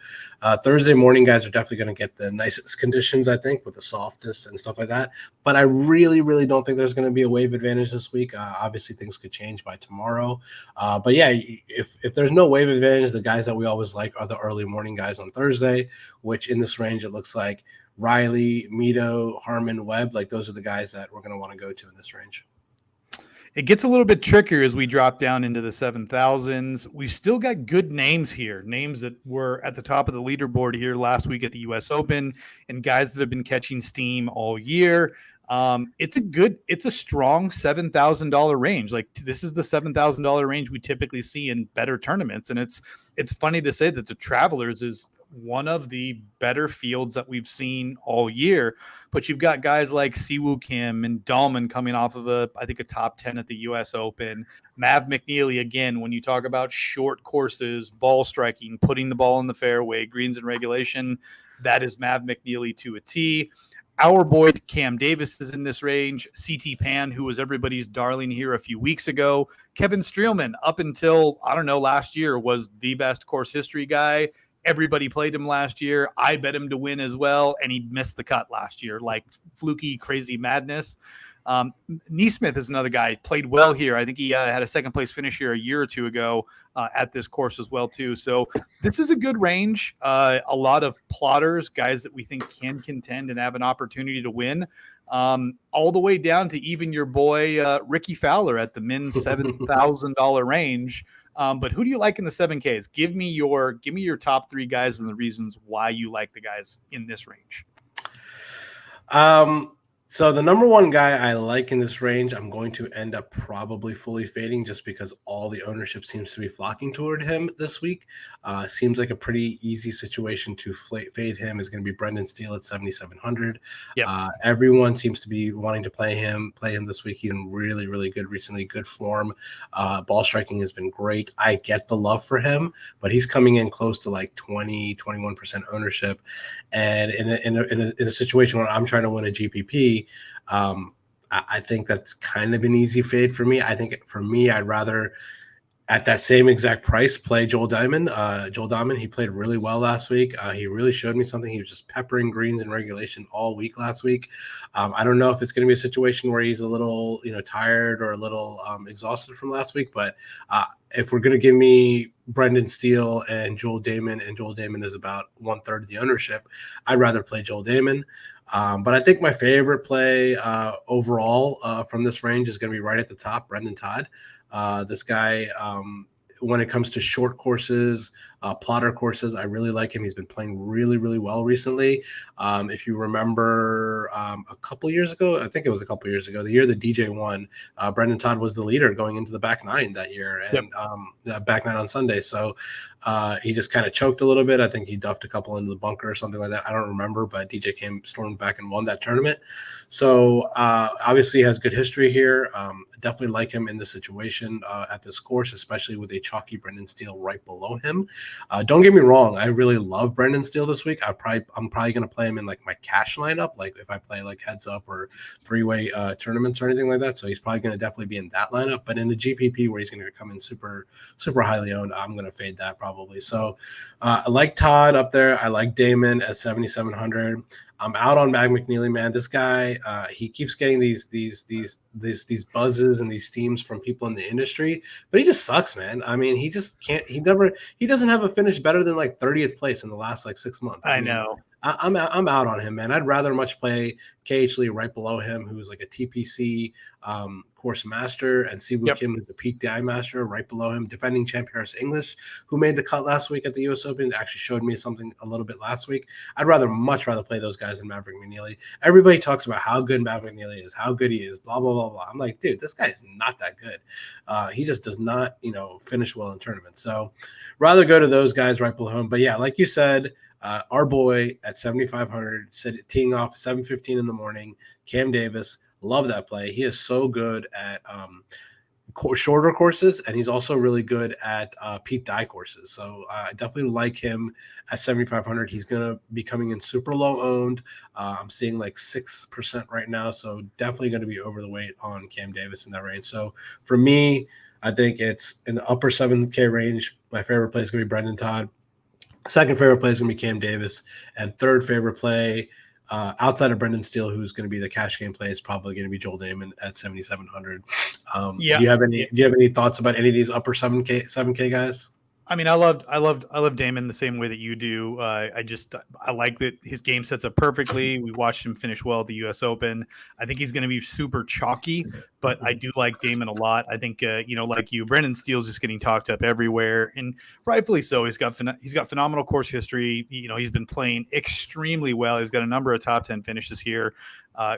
Thursday morning, guys are definitely going to get the nicest conditions, I think, with the softest and stuff like that. But I really, really don't think there's going to be a wave advantage this week. Obviously, things could change by tomorrow. But yeah, if there's no wave advantage, the guys that we always like are the early morning guys on Thursday, which in this range, it looks like Riley, Mito, Harmon, Webb, like those are the guys that we're going to want to go to in this range. It gets a little bit trickier as we drop down into the 7,000s. We've still got good names here, names that were at the top of the leaderboard here last week at the U.S. Open, and guys that have been catching steam all year. It's a strong $7,000 range. Like, this is the $7,000 range we typically see in better tournaments, and it's funny to say that the Travelers is one of the better fields that we've seen all year. But you've got guys like Siwoo Kim and Dahlman coming off of a top 10 at the U.S. Open. Mav McNeely, again, when you talk about short courses, ball striking, putting the ball in the fairway, greens and regulation, that is Mav McNeely to a T. Our boy Cam Davis is in this range. CT Pan, who was everybody's darling here a few weeks ago. Kevin Streelman, up until, last year, was the best course history guy. Everybody played him last year. I bet him to win as well, and he missed the cut last year, like fluky, crazy madness. Neesmith is another guy, played well here. I think he had a second place finish here a year or two ago at this course as well too. So this is a good range. A lot of plotters, guys that we think can contend and have an opportunity to win, all the way down to even your boy Ricky Fowler at the min $7,000 range. But who do you like in the 7Ks? Give me your top three guys and the reasons why you like the guys in this range. So the number one guy I like in this range, I'm going to end up probably fully fading just because all the ownership seems to be flocking toward him this week. Seems like a pretty easy situation to fade him is going to be Brendan Steele at 7,700. Yep. Everyone seems to be wanting to play him this week. He's been really, really good recently, good form. Ball striking has been great. I get the love for him, but he's coming in close to like 21% ownership. And in a situation where I'm trying to win a GPP, I think that's kind of an easy fade for me. I think for me, I'd rather at that same exact price play Joel Diamond. Joel Diamond, he played really well last week. He really showed me something. He was just peppering greens in regulation all week last week. I don't know if it's going to be a situation where he's a little tired or a little exhausted from last week, but if we're going to give me Brendan Steele and Joel Damon is about 1/3 of the ownership, I'd rather play Joel Damon. But I think my favorite play overall from this range is going to be right at the top, Brendan Todd. This guy, when it comes to short courses, plotter courses, I really like him. He's been playing really, really well recently. If you remember a couple years ago, I think it was a couple years ago, the year the DJ won, Brendan Todd was the leader going into the back nine that year, and back nine on Sunday. So he just kind of choked a little bit. I think he duffed a couple into the bunker or something like that. I don't remember, but DJ stormed back and won that tournament. So obviously he has good history here. Definitely like him in this situation at this course, especially with a chalky Brendan Steele right below him. Don't get me wrong, I really love Brendan Steele this week. I'm probably going to play him in like my cash lineup, like if I play like heads up or three-way tournaments or anything like that. So he's probably going to definitely be in that lineup. But in the GPP where he's going to come in super highly owned, I'm going to fade that probably. So I like Todd up there. I like Damon at 7,700. I'm out on Mag McNeely, man. This guy, he keeps getting these buzzes and these steams from people in the industry, but he just sucks, man. I mean, he just can't. He doesn't have a finish better than like 30th place in the last like 6 months. I know. I'm out on him, man. I'd rather much play KH Lee right below him, who's like a TPC course master, and Siwoo Kim, who's a peak DI master, right below him. Defending champ Harris English, who made the cut last week at the U.S. Open, actually showed me something a little bit last week. I'd much rather play those guys than Maverick McNeely. Everybody talks about how good Maverick McNeely is, how good he is, blah blah blah blah. I'm like, dude, this guy is not that good. He just does not, finish well in tournaments. So, rather go to those guys right below him. But yeah, like you said. Our boy at 7,500, teeing off 7:15 in the morning. Cam Davis, love that play. He is so good at shorter courses, and he's also really good at peak die courses. So I definitely like him at 7,500. He's going to be coming in super low owned. I'm seeing like 6% right now, so definitely going to be over the weight on Cam Davis in that range. So for me, I think it's in the upper 7K range. My favorite play is going to be Brendan Todd. Second favorite play is going to be Cam Davis, and third favorite play outside of Brendan Steele, who's going to be the cash game play, is probably going to be Joel Damon at 7,700. Do you have any thoughts about any of these upper 7K guys? I mean, I love Damon the same way that you do. I like that his game sets up perfectly. We watched him finish well at the U.S. Open. I think he's going to be super chalky, but I do like Damon a lot. I think like you, Brendan Steele's just getting talked up everywhere, and rightfully so. He's got phenomenal course history. He's been playing extremely well. He's got a number of top 10 finishes here.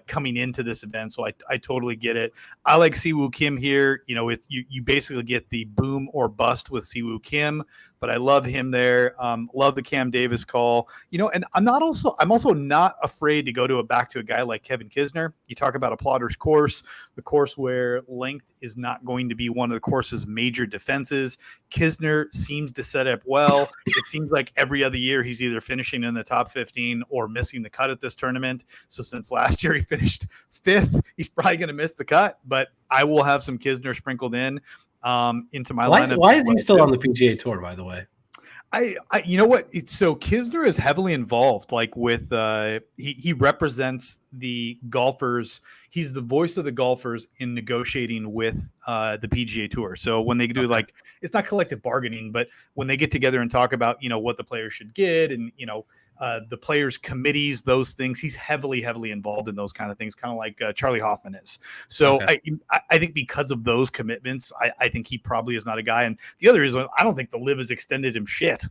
Coming into this event, so I totally get it. I like Siwoo Kim here. You basically get the boom or bust with Siwoo Kim, but I love him there. Love the Cam Davis call. And I'm also not afraid to go back to a guy like Kevin Kisner. You talk about a plotter's course, the course where length is not going to be one of the course's major defenses. Kisner seems to set up well. It seems like every other year he's either finishing in the top 15 or missing the cut at this tournament. So since last year he finished 5th, he's probably going to miss the cut, but I will have some Kisner sprinkled in into my lineup. Why is he still on the PGA Tour, by the way? You know what? So Kisner is heavily involved, like with he represents the golfers. He's the voice of the golfers in negotiating with the PGA Tour. So when they do it's not collective bargaining, but when they get together and talk about what the players should get and the players committees, those things, he's heavily involved in those kind of things, kind of like Charlie Hoffman is. So okay. I think because of those commitments, I think he probably is not a guy. And the other is I don't think the Liv has extended him shit.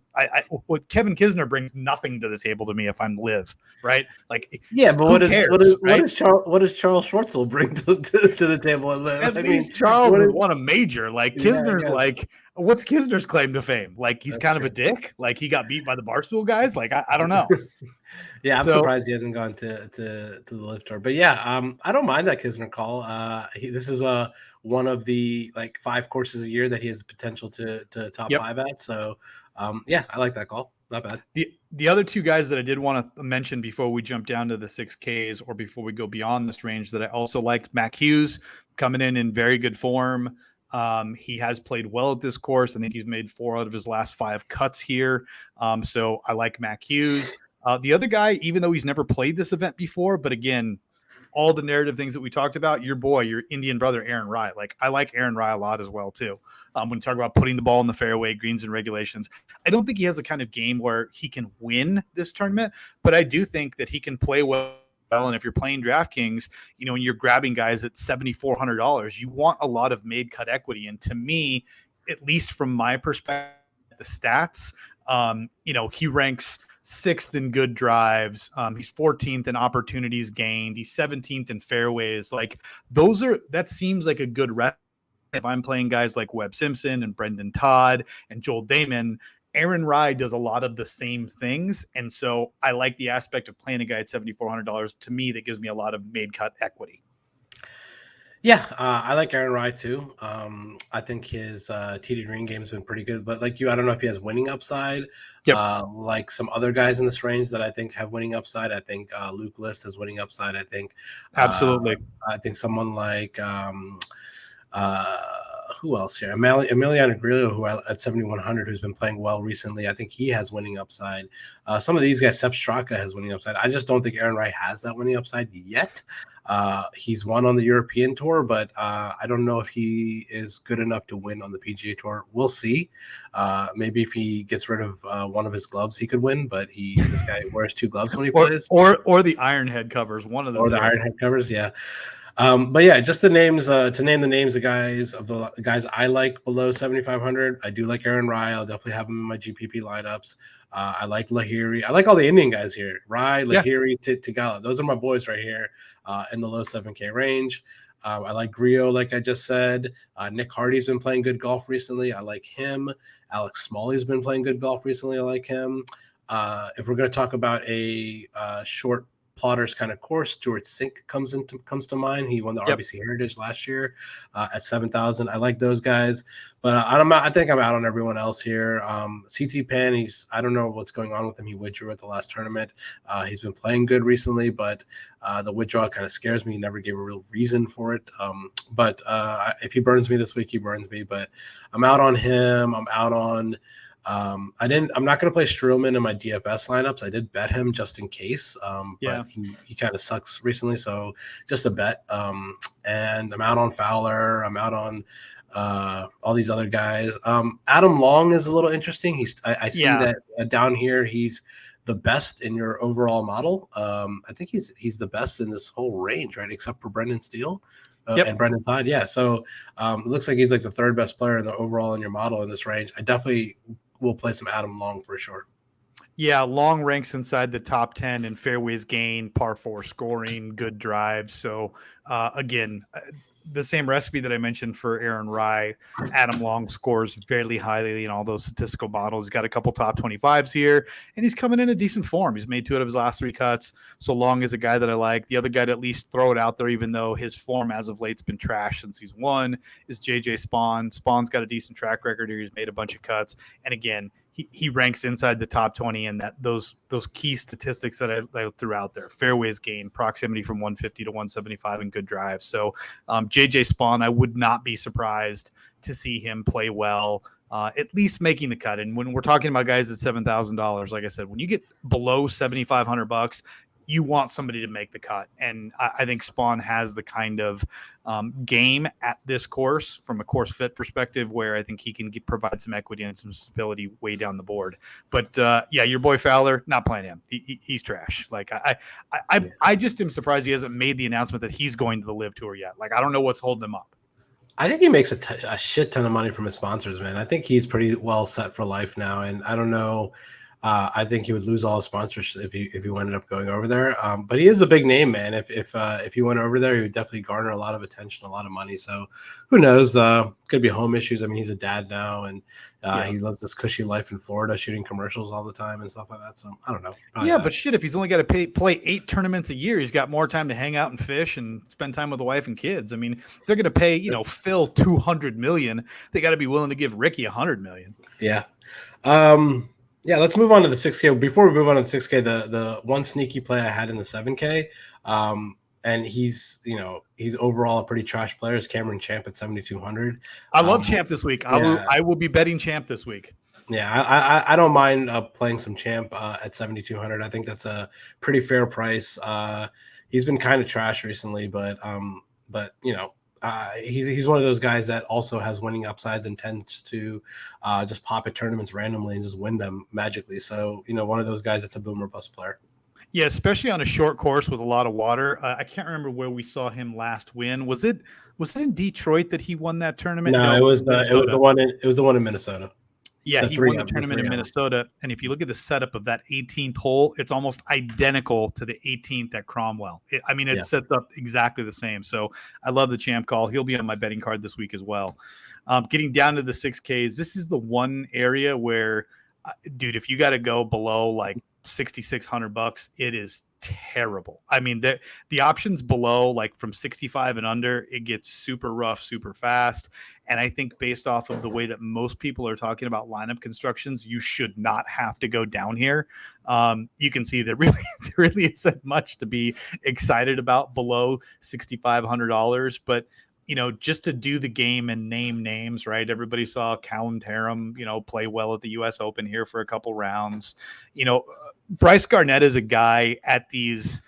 What Kevin Kisner brings nothing to the table to me if I'm Liv, right? Like, yeah, but what does Charles Schwartzel bring to the table at Liv? At least Charles has won a major. Like Kisner's what's Kisner's claim to fame? Like he's kind of a dick. Like he got beat by the Barstool guys. Like I don't know. Yeah, I'm surprised he hasn't gone to the Liv Tour. But yeah, I don't mind that Kisner call. This is one of the 5 courses a year that he has potential to top 5 at. So yeah, I like that call. Not bad. The other 2 guys that I did want to mention before we jump down to the 6Ks or before we go beyond this range that I also like, Mac Hughes coming in very good form. He has played well at this course. I think he's made 4 out of his last 5 cuts here. So I like Mac Hughes. The other guy, even though he's never played this event before, but again, all the narrative things that we talked about, your Indian brother, Aaron Rai. Like I like Aaron Rai a lot as well too. When you talk about putting the ball in the fairway, greens and regulations, I don't think he has a kind of game where he can win this tournament, but I do think that he can play well. And if you're playing DraftKings, and you're grabbing guys at $7,400, you want a lot of made cut equity. And to me, at least from my perspective, the stats, he ranks 6th in good drives. He's 14th in opportunities gained. He's 17th in fairways. Like that seems like a good rep. If I'm playing guys like Webb Simpson and Brendan Todd and Joel Damon, Aaron Rai does a lot of the same things. And so I like the aspect of playing a guy at $7,400. To me, that gives me a lot of made cut equity. Yeah, I like Aaron Rai too. I think his TD Green game has been pretty good, but like you, I don't know if he has winning upside. Yep. Like some other guys in this range that I think have winning upside. I think Luke List has winning upside. Uh, Absolutely. I think someone like uh, who else here? Emiliano Grillo, at 7,100, who's been playing well recently. I think he has winning upside. Some of these guys, Sepp Straka has winning upside. I just don't think Aaron Rai has that winning upside yet. He's won on the European Tour, but I don't know if he is good enough to win on the PGA Tour. We'll see. Maybe if he gets rid of one of his gloves, he could win. But this guy wears two gloves when he plays, or the iron head covers. One of the or the iron head covers. Yeah. But yeah, just the names to name the names of the guys I like below 7,500. I do like Aaron Rai. I'll definitely have him in my GPP lineups. I like Lahiri. I like all the Indian guys here. Rai, Lahiri, Tigala. Those are my boys right here in the low 7K range. I like Grillo, like I just said. Nick Hardy's been playing good golf recently. I like him. Alex Smalley's been playing good golf recently. I like him. If we're going to talk about a short plotters kind of course, Stuart Sink comes to mind. He won the RBC Heritage last year at 7,000. I like those guys, but I think I'm out on everyone else here. CT Pan, I don't know what's going on with him. He withdrew at the last tournament. He's been playing good recently, but the withdrawal kind of scares me. He never gave a real reason for it. But if he burns me this week, he burns me. But I'm out on him. I'm out on. I'm not going to play Streelman in my DFS lineups. I did bet him just in case, but he kind of sucks recently, so just a bet. And I'm out on Fowler. I'm out on all these other guys. Adam Long is a little interesting. I see that down here he's the best in your overall model. I think he's the best in this whole range, right? Except for Brendan Steele. And Brendan Todd, yeah. So it looks like he's like the third best player in the overall in your model in this range. I definitely will play some Adam Long for sure. Yeah, Long ranks inside the top 10 in fairways gain, par 4 scoring, good drives. So again, the same recipe that I mentioned for Aaron Rai. Adam Long scores fairly highly in all those statistical models. He's got a couple top 25s here, and he's coming in a decent form. He's made 2 out of his last 3 cuts. So Long is a guy that I like. The other guy to at least throw it out there, even though his form as of late's been trash since he's won, is JJ Spawn. Spawn's got a decent track record here. He's made a bunch of cuts. And again, he ranks inside the top 20 in that those key statistics that I threw out there: fairways gain, proximity from 150 to 175, and good drives. So JJ Spawn, I would not be surprised to see him play well, at least making the cut. And when we're talking about guys at $7,000, like I said, when you get below $7,500, you want somebody to make the cut. And I think Spawn has the kind of game at this course from a course fit perspective where I think he can provide some equity and some stability way down the board. But yeah, your boy Fowler, not playing him. He's trash. Like I just am surprised he hasn't made the announcement that he's going to the Live Tour yet. Like, I don't know what's holding him up. I think he makes a shit ton of money from his sponsors, man. I think he's pretty well set for life now. And I don't know. I think he would lose all his sponsorship if he ended up going over there. But he is a big name, man. If he went over there, he would definitely garner a lot of attention, a lot of money. So who knows? Could be home issues. I mean, he's a dad now, and he lives this cushy life in Florida, shooting commercials all the time and stuff like that. So I don't know. But shit, if he's only got to play 8 tournaments a year, he's got more time to hang out and fish and spend time with the wife and kids. I mean, if they're going to pay, Phil $200 million, they got to be willing to give Ricky $100 million. Yeah. Yeah, let's move on to the 6K. Before we move on to the 6K, the one sneaky play I had in the 7K, and he's overall a pretty trash player, is Cameron Champ at 7,200. I love Champ this week. I will be betting Champ this week. Yeah, I don't mind playing some Champ at 7,200. I think that's a pretty fair price. He's been kind of trash recently, but he's one of those guys that also has winning upsides and tends to just pop at tournaments randomly and just win them magically. So, one of those guys that's a boomer bust player. Yeah, especially on a short course with a lot of water. I can't remember where we saw him last win. Was it in Detroit that he won that tournament? No, it was the one in Minnesota. Yeah, he won the tournament in Minnesota. And if you look at the setup of that 18th hole, it's almost identical to the 18th at Cromwell. It sets up exactly the same. So I love the Champ call. He'll be on my betting card this week as well. Getting down to the 6Ks, this is the one area where, dude, if you got to go below like $6,600, it is terrible. I mean, the options below, like from 65 and under, it gets super rough, super fast. And I think based off of the way that most people are talking about lineup constructions, you should not have to go down here. You can see that really there really isn't much to be excited about below $6,500. But just to do the game and name names, right? Everybody saw Callum Tarrant, play well at the U.S. Open here for a couple rounds. Bryce Garnett is a guy at these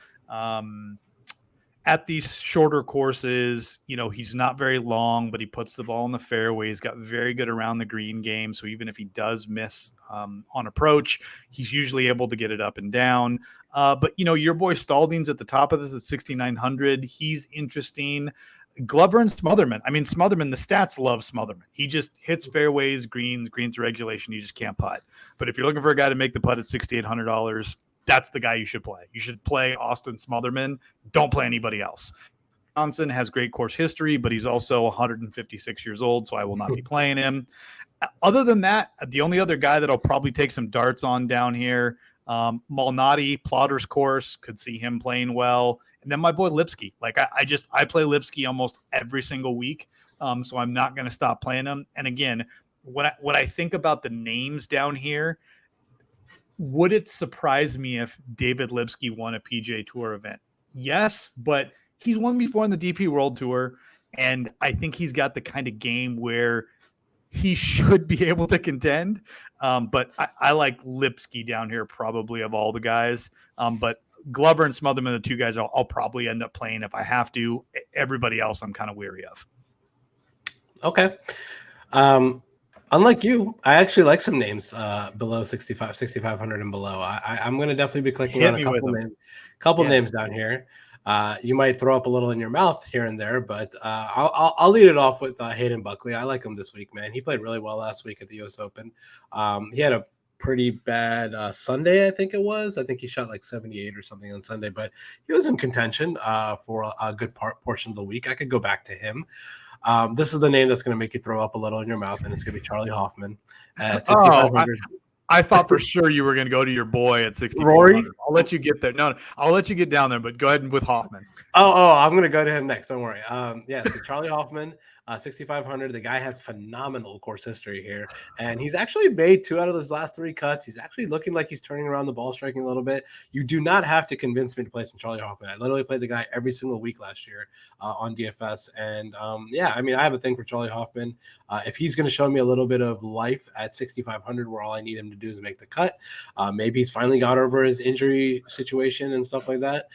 shorter courses. He's not very long, but he puts the ball in the fairway. He's got very good around the green game. So even if he does miss on approach, he's usually able to get it up and down. But your boy Stalding's at the top of this at 6,900. He's interesting. Glover and Smotherman. I mean, Smotherman, the stats love Smotherman. He just hits fairways, greens regulation. He just can't putt. But if you're looking for a guy to make the putt at $6,800, that's the guy you should play. You should play Austin Smotherman. Don't play anybody else. Johnson has great course history, but he's also 156 years old, so I will not be playing him. Other than that, the only other guy that I'll probably take some darts on down here, Malnati, Plotter's course, could see him playing well. And then my boy Lipsky. Like I play Lipsky almost every single week, so I'm not going to stop playing him. And again, what I think about the names down here, would it surprise me if David Lipsky won a PGA Tour event? Yes, but he's won before on the DP World Tour, and I think he's got the kind of game where he should be able to contend. But I like Lipsky down here probably of all the guys. But Glover and Smotherman, the two guys I'll probably end up playing if I have to. Everybody else I'm kind of weary of. Okay. Unlike you, I actually like some names below 6,500 and below. I'm going to definitely be clicking on a couple names down here. You might throw up a little in your mouth here and there, but I'll lead it off with Hayden Buckley. I like him this week, man. He played really well last week at the U.S. Open. He had a pretty bad Sunday, I think it was. I think he shot like 78 or something on Sunday, but he was in contention for a good portion of the week. I could go back to him. This is the name that's going to make you throw up a little in your mouth, and it's going to be Charlie Hoffman at 6,500. I thought for sure you were going to go to your boy at 6,400. Rory? I'll let you get there. No, I'll let you get down there, but go ahead with Hoffman. Oh, I'm going to go to him next. Don't worry. So Charlie Hoffman, 6,500. The guy has phenomenal course history here, and he's actually made 2 out of his last 3 cuts. He's actually looking like he's turning around the ball striking a little bit. You do not have to convince me to play some Charlie Hoffman. I literally played the guy every single week last year on DFS, and I have a thing for Charlie Hoffman. If he's going to show me a little bit of life at 6,500, where all I need him to do is make the cut, maybe he's finally got over his injury situation and stuff like that.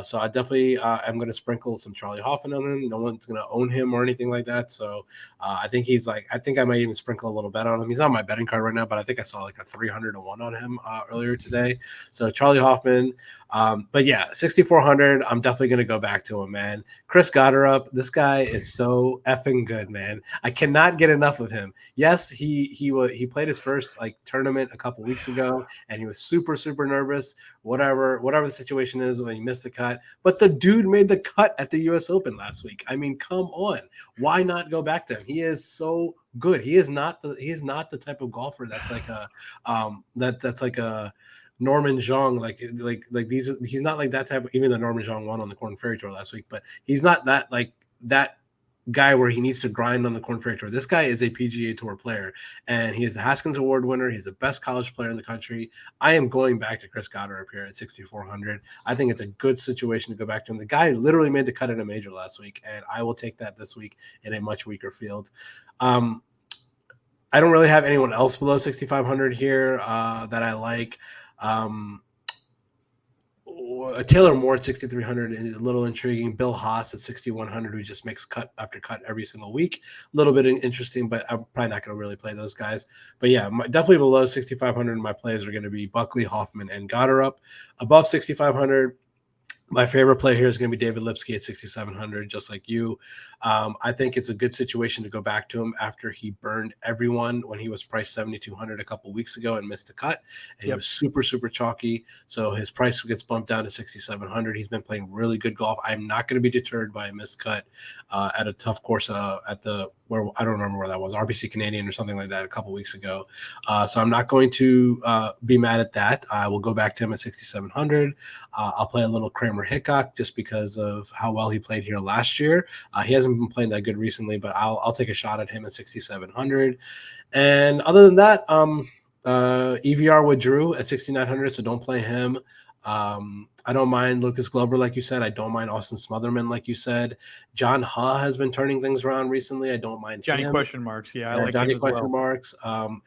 So I definitely am going to sprinkle some Charlie Hoffman on him. No one's going to own him or anything like that. So I think I might even sprinkle a little bet on him. He's on my betting card right now, but I think I saw like a 300 to 1 on him earlier today. So Charlie Hoffman. But yeah, 6,400. I'm definitely going to go back to him, man. Chris Gotterup. This guy is so effing good, man. I cannot get enough of him. Yes, he played his first tournament a couple weeks ago, and he was super, super nervous. Whatever the situation is when he missed the cut, but the dude made the cut at the U.S. Open last week. I mean, come on, why not go back to him? He is so good. He is not the type of golfer that's like a Norman Zhang, like these. He's not like that type of, even though Norman Zhang won on the Corn Ferry Tour last week, but he's not that guy where he needs to grind on the Corn Ferry Tour. This guy is a PGA Tour player, and he is the Haskins Award winner. He's the best college player in the country. I am going back to Chris Gotterup here at 6,400. I think it's a good situation to go back to him. The guy literally made the cut in a major last week, and I will take that this week in a much weaker field. I don't really have anyone else below 6,500 here that I like. Taylor Moore at 6,300 is a little intriguing. Bill Haas at 6,100, who just makes cut after cut every single week. A little bit interesting, but I'm probably not going to really play those guys. But yeah, definitely below 6,500, my plays are going to be Buckley, Hoffman, and Gotterup. Above 6,500, my favorite play here is going to be David Lipsky at 6,700, just like you. I think it's a good situation to go back to him after he burned everyone when he was priced 7,200 a couple weeks ago and missed the cut. And he was super, super chalky. So his price gets bumped down to 6,700. He's been playing really good golf. I'm not going to be deterred by a missed cut at a tough course at the where I don't remember where that was, RBC Canadian or something like that a couple weeks ago. So I'm not going to be mad at that. I will go back to him at 6,700. I'll play a little Kramer Hickok just because of how well he played here last year. He hasn't been playing that good recently, but I'll take a shot at him at 6,700. And other than that, EVR withdrew at 6,900, so don't play him. I don't mind Lucas Glover, like you said. I don't mind Austin Smotherman, like you said. John Ha has been turning things around recently. I don't mind Johnny him. question marks. Yeah, I like Johnny him as question well. marks.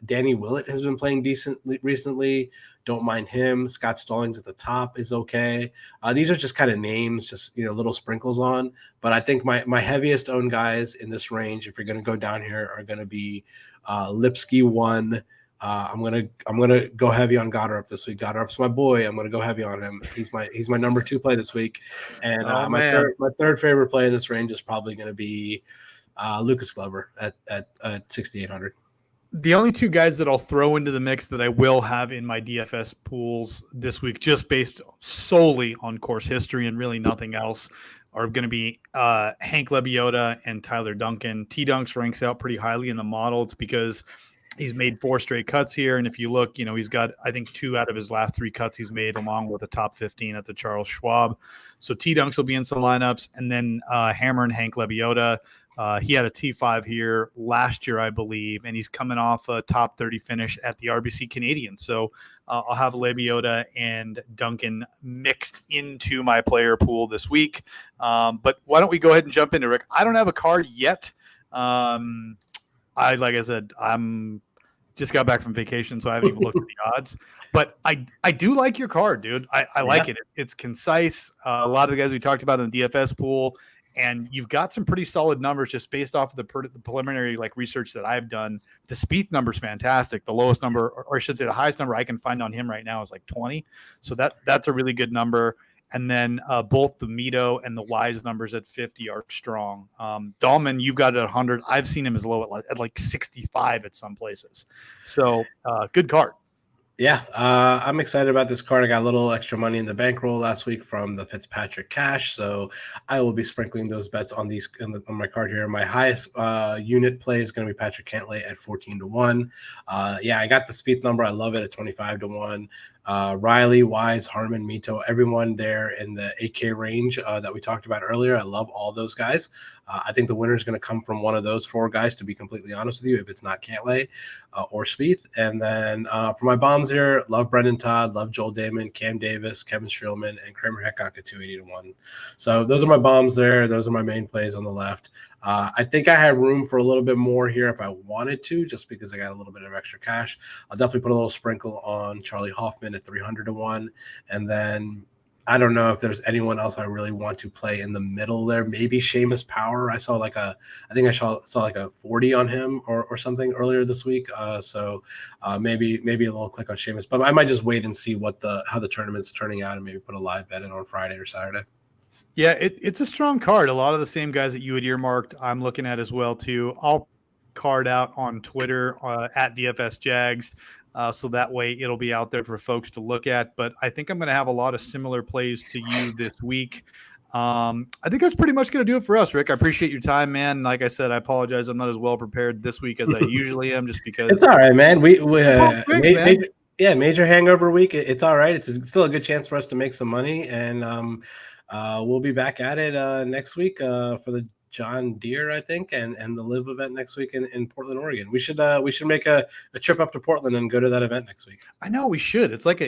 Danny Willett has been playing decently recently. Don't mind him. Scott Stallings at the top is okay. These are just kind of names, just little sprinkles on. But I think my heaviest owned guys in this range, if you're going to go down here, are going to be Lipsky 1. I'm gonna go heavy on Goddard this week. Goddard's my boy. I'm gonna go heavy on him. He's my number 2 play this week, and my third favorite play in this range is probably gonna be Lucas Glover at 6,800. The only 2 guys that I'll throw into the mix that I will have in my DFS pools this week, just based solely on course history and really nothing else, are going to be Hank Lebioda and Tyler Duncan. T-Dunks ranks out pretty highly in the model. It's because he's made 4 straight cuts here. And if you look, he's got, I think, 2 out of his last 3 cuts he's made, along with the top 15 at the Charles Schwab. So T-Dunks will be in some lineups. And then Hammer and Hank Lebioda. He had a T5 here last year, I believe, and he's coming off a top 30 finish at the RBC Canadian. So I'll have Lebioda and Duncan mixed into my player pool this week. But why don't we go ahead and jump into Rick? I don't have a card yet. Like I said, I'm just got back from vacation, so I haven't even looked at the odds. But I do like your card, dude. I like it. It's concise. A lot of the guys we talked about in the DFS pool, and you've got some pretty solid numbers just based off of the preliminary research that I've done. The Spieth number is fantastic. The lowest number, or I should say the highest number I can find on him right now is 20. So that's a really good number. And then both the Mito and the Wise numbers at 50 are strong. Dahlman, you've got it at 100. I've seen him as low at 65 at some places. So good card. Yeah, I'm excited about this card. I got a little extra money in the bankroll last week from the Fitzpatrick cash, so I will be sprinkling those bets on on my card here. My highest unit play is going to be Patrick Cantlay at 14-1. Yeah, I got the Spieth number. I love it at 25-1. Riley, Wise, Harmon, Mito, everyone there in the 8K range that we talked about earlier. I love all those guys. I think the winner is going to come from one of those 4 guys, to be completely honest with you, if it's not Cantlay or Spieth. And then for my bombs here, love Brendan Todd, love Joel Damon, Cam Davis, Kevin Streelman, and Kramer Hickok at 280-1. So those are my bombs there. Those are my main plays on the left. I think I have room for a little bit more here if I wanted to, just because I got a little bit of extra cash. I'll definitely put a little sprinkle on Charlie Hoffman at 300-1. And then I don't know if there's anyone else I really want to play in the middle there. Maybe Seamus Power. I saw I think I saw a 40 on him or something earlier this week. So maybe a little click on Seamus, but I might just wait and see how the tournament's turning out and maybe put a live bet in on Friday or Saturday. Yeah, it's a strong card. A lot of the same guys that you had earmarked, I'm looking at as well too. I'll card out on Twitter at DFS Jags. So that way it'll be out there for folks to look at. But I think I'm going to have a lot of similar plays to you this week. I think that's pretty much going to do it for us, Rick. I appreciate your time, man. Like I said, I apologize. I'm not as well prepared this week as I usually am, just because. It's all right, man. Man. Major hangover week. It's all right. It's still a good chance for us to make some money. And we'll be back at it next week for the John Deere, I think, and the Live event next week in Portland, Oregon. We should make a trip up to Portland and go to that event next week. I know we should. It's like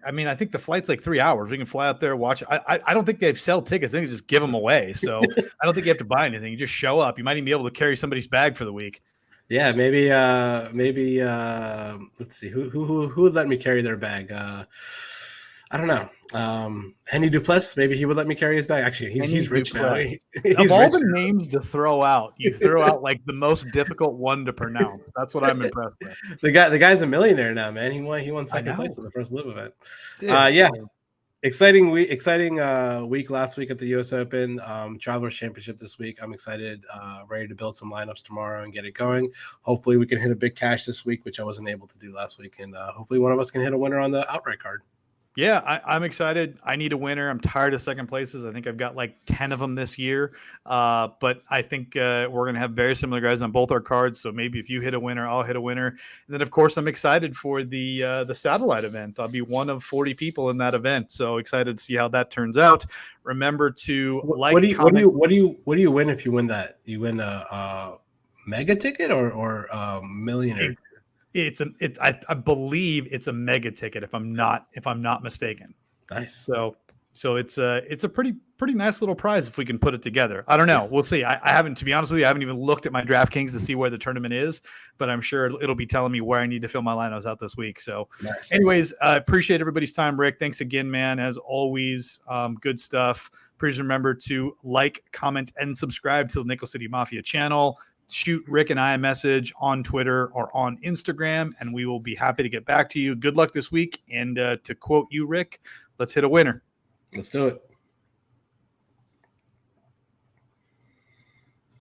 I mean, I think the flight's 3 hours. We can fly up there, watch. I don't think they sell tickets. I think they just give them away. So I don't think you have to buy anything. You just show up. You might even be able to carry somebody's bag for the week. Yeah, maybe let's see who would let me carry their bag. I don't know. Henny Duplessis, maybe he would let me carry his bag. Actually, he's rich now. Of all the names to throw out, you throw out the most difficult one to pronounce. That's what I'm impressed with. The guy's a millionaire now, man. He won second place in the first Live event. Yeah. Exciting week last week at the US Open, Travelers Championship this week. I'm excited, ready to build some lineups tomorrow and get it going. Hopefully we can hit a big cash this week, which I wasn't able to do last week. And hopefully one of us can hit a winner on the outright card. Yeah, I'm excited. I need a winner. I'm tired of second places. I think I've got like 10 of them this year. But I think we're going to have very similar guys on both our cards. So maybe if you hit a winner, I'll hit a winner. And then, of course, I'm excited for the satellite event. I'll be one of 40 people in that event. So excited to see how that turns out. Remember to what do you win if you win that? You win a mega ticket or millionaire? I believe it's a mega ticket if I'm not mistaken. Nice. So it's a pretty nice little prize if we can put it together. I don't know. We'll see. I haven't, to be honest with you, I haven't even looked at my DraftKings to see where the tournament is, but I'm sure it'll be telling me where I need to fill my lineups out this week. So nice. Anyways, appreciate everybody's time, Rick. Thanks again, man. As always, good stuff. Please remember to like, comment, and subscribe to the Nickel City Mafia channel. Shoot Rick and I a message on Twitter or on Instagram, and we will be happy to get back to you. Good luck this week. And to quote you, Rick, let's hit a winner. Let's do it.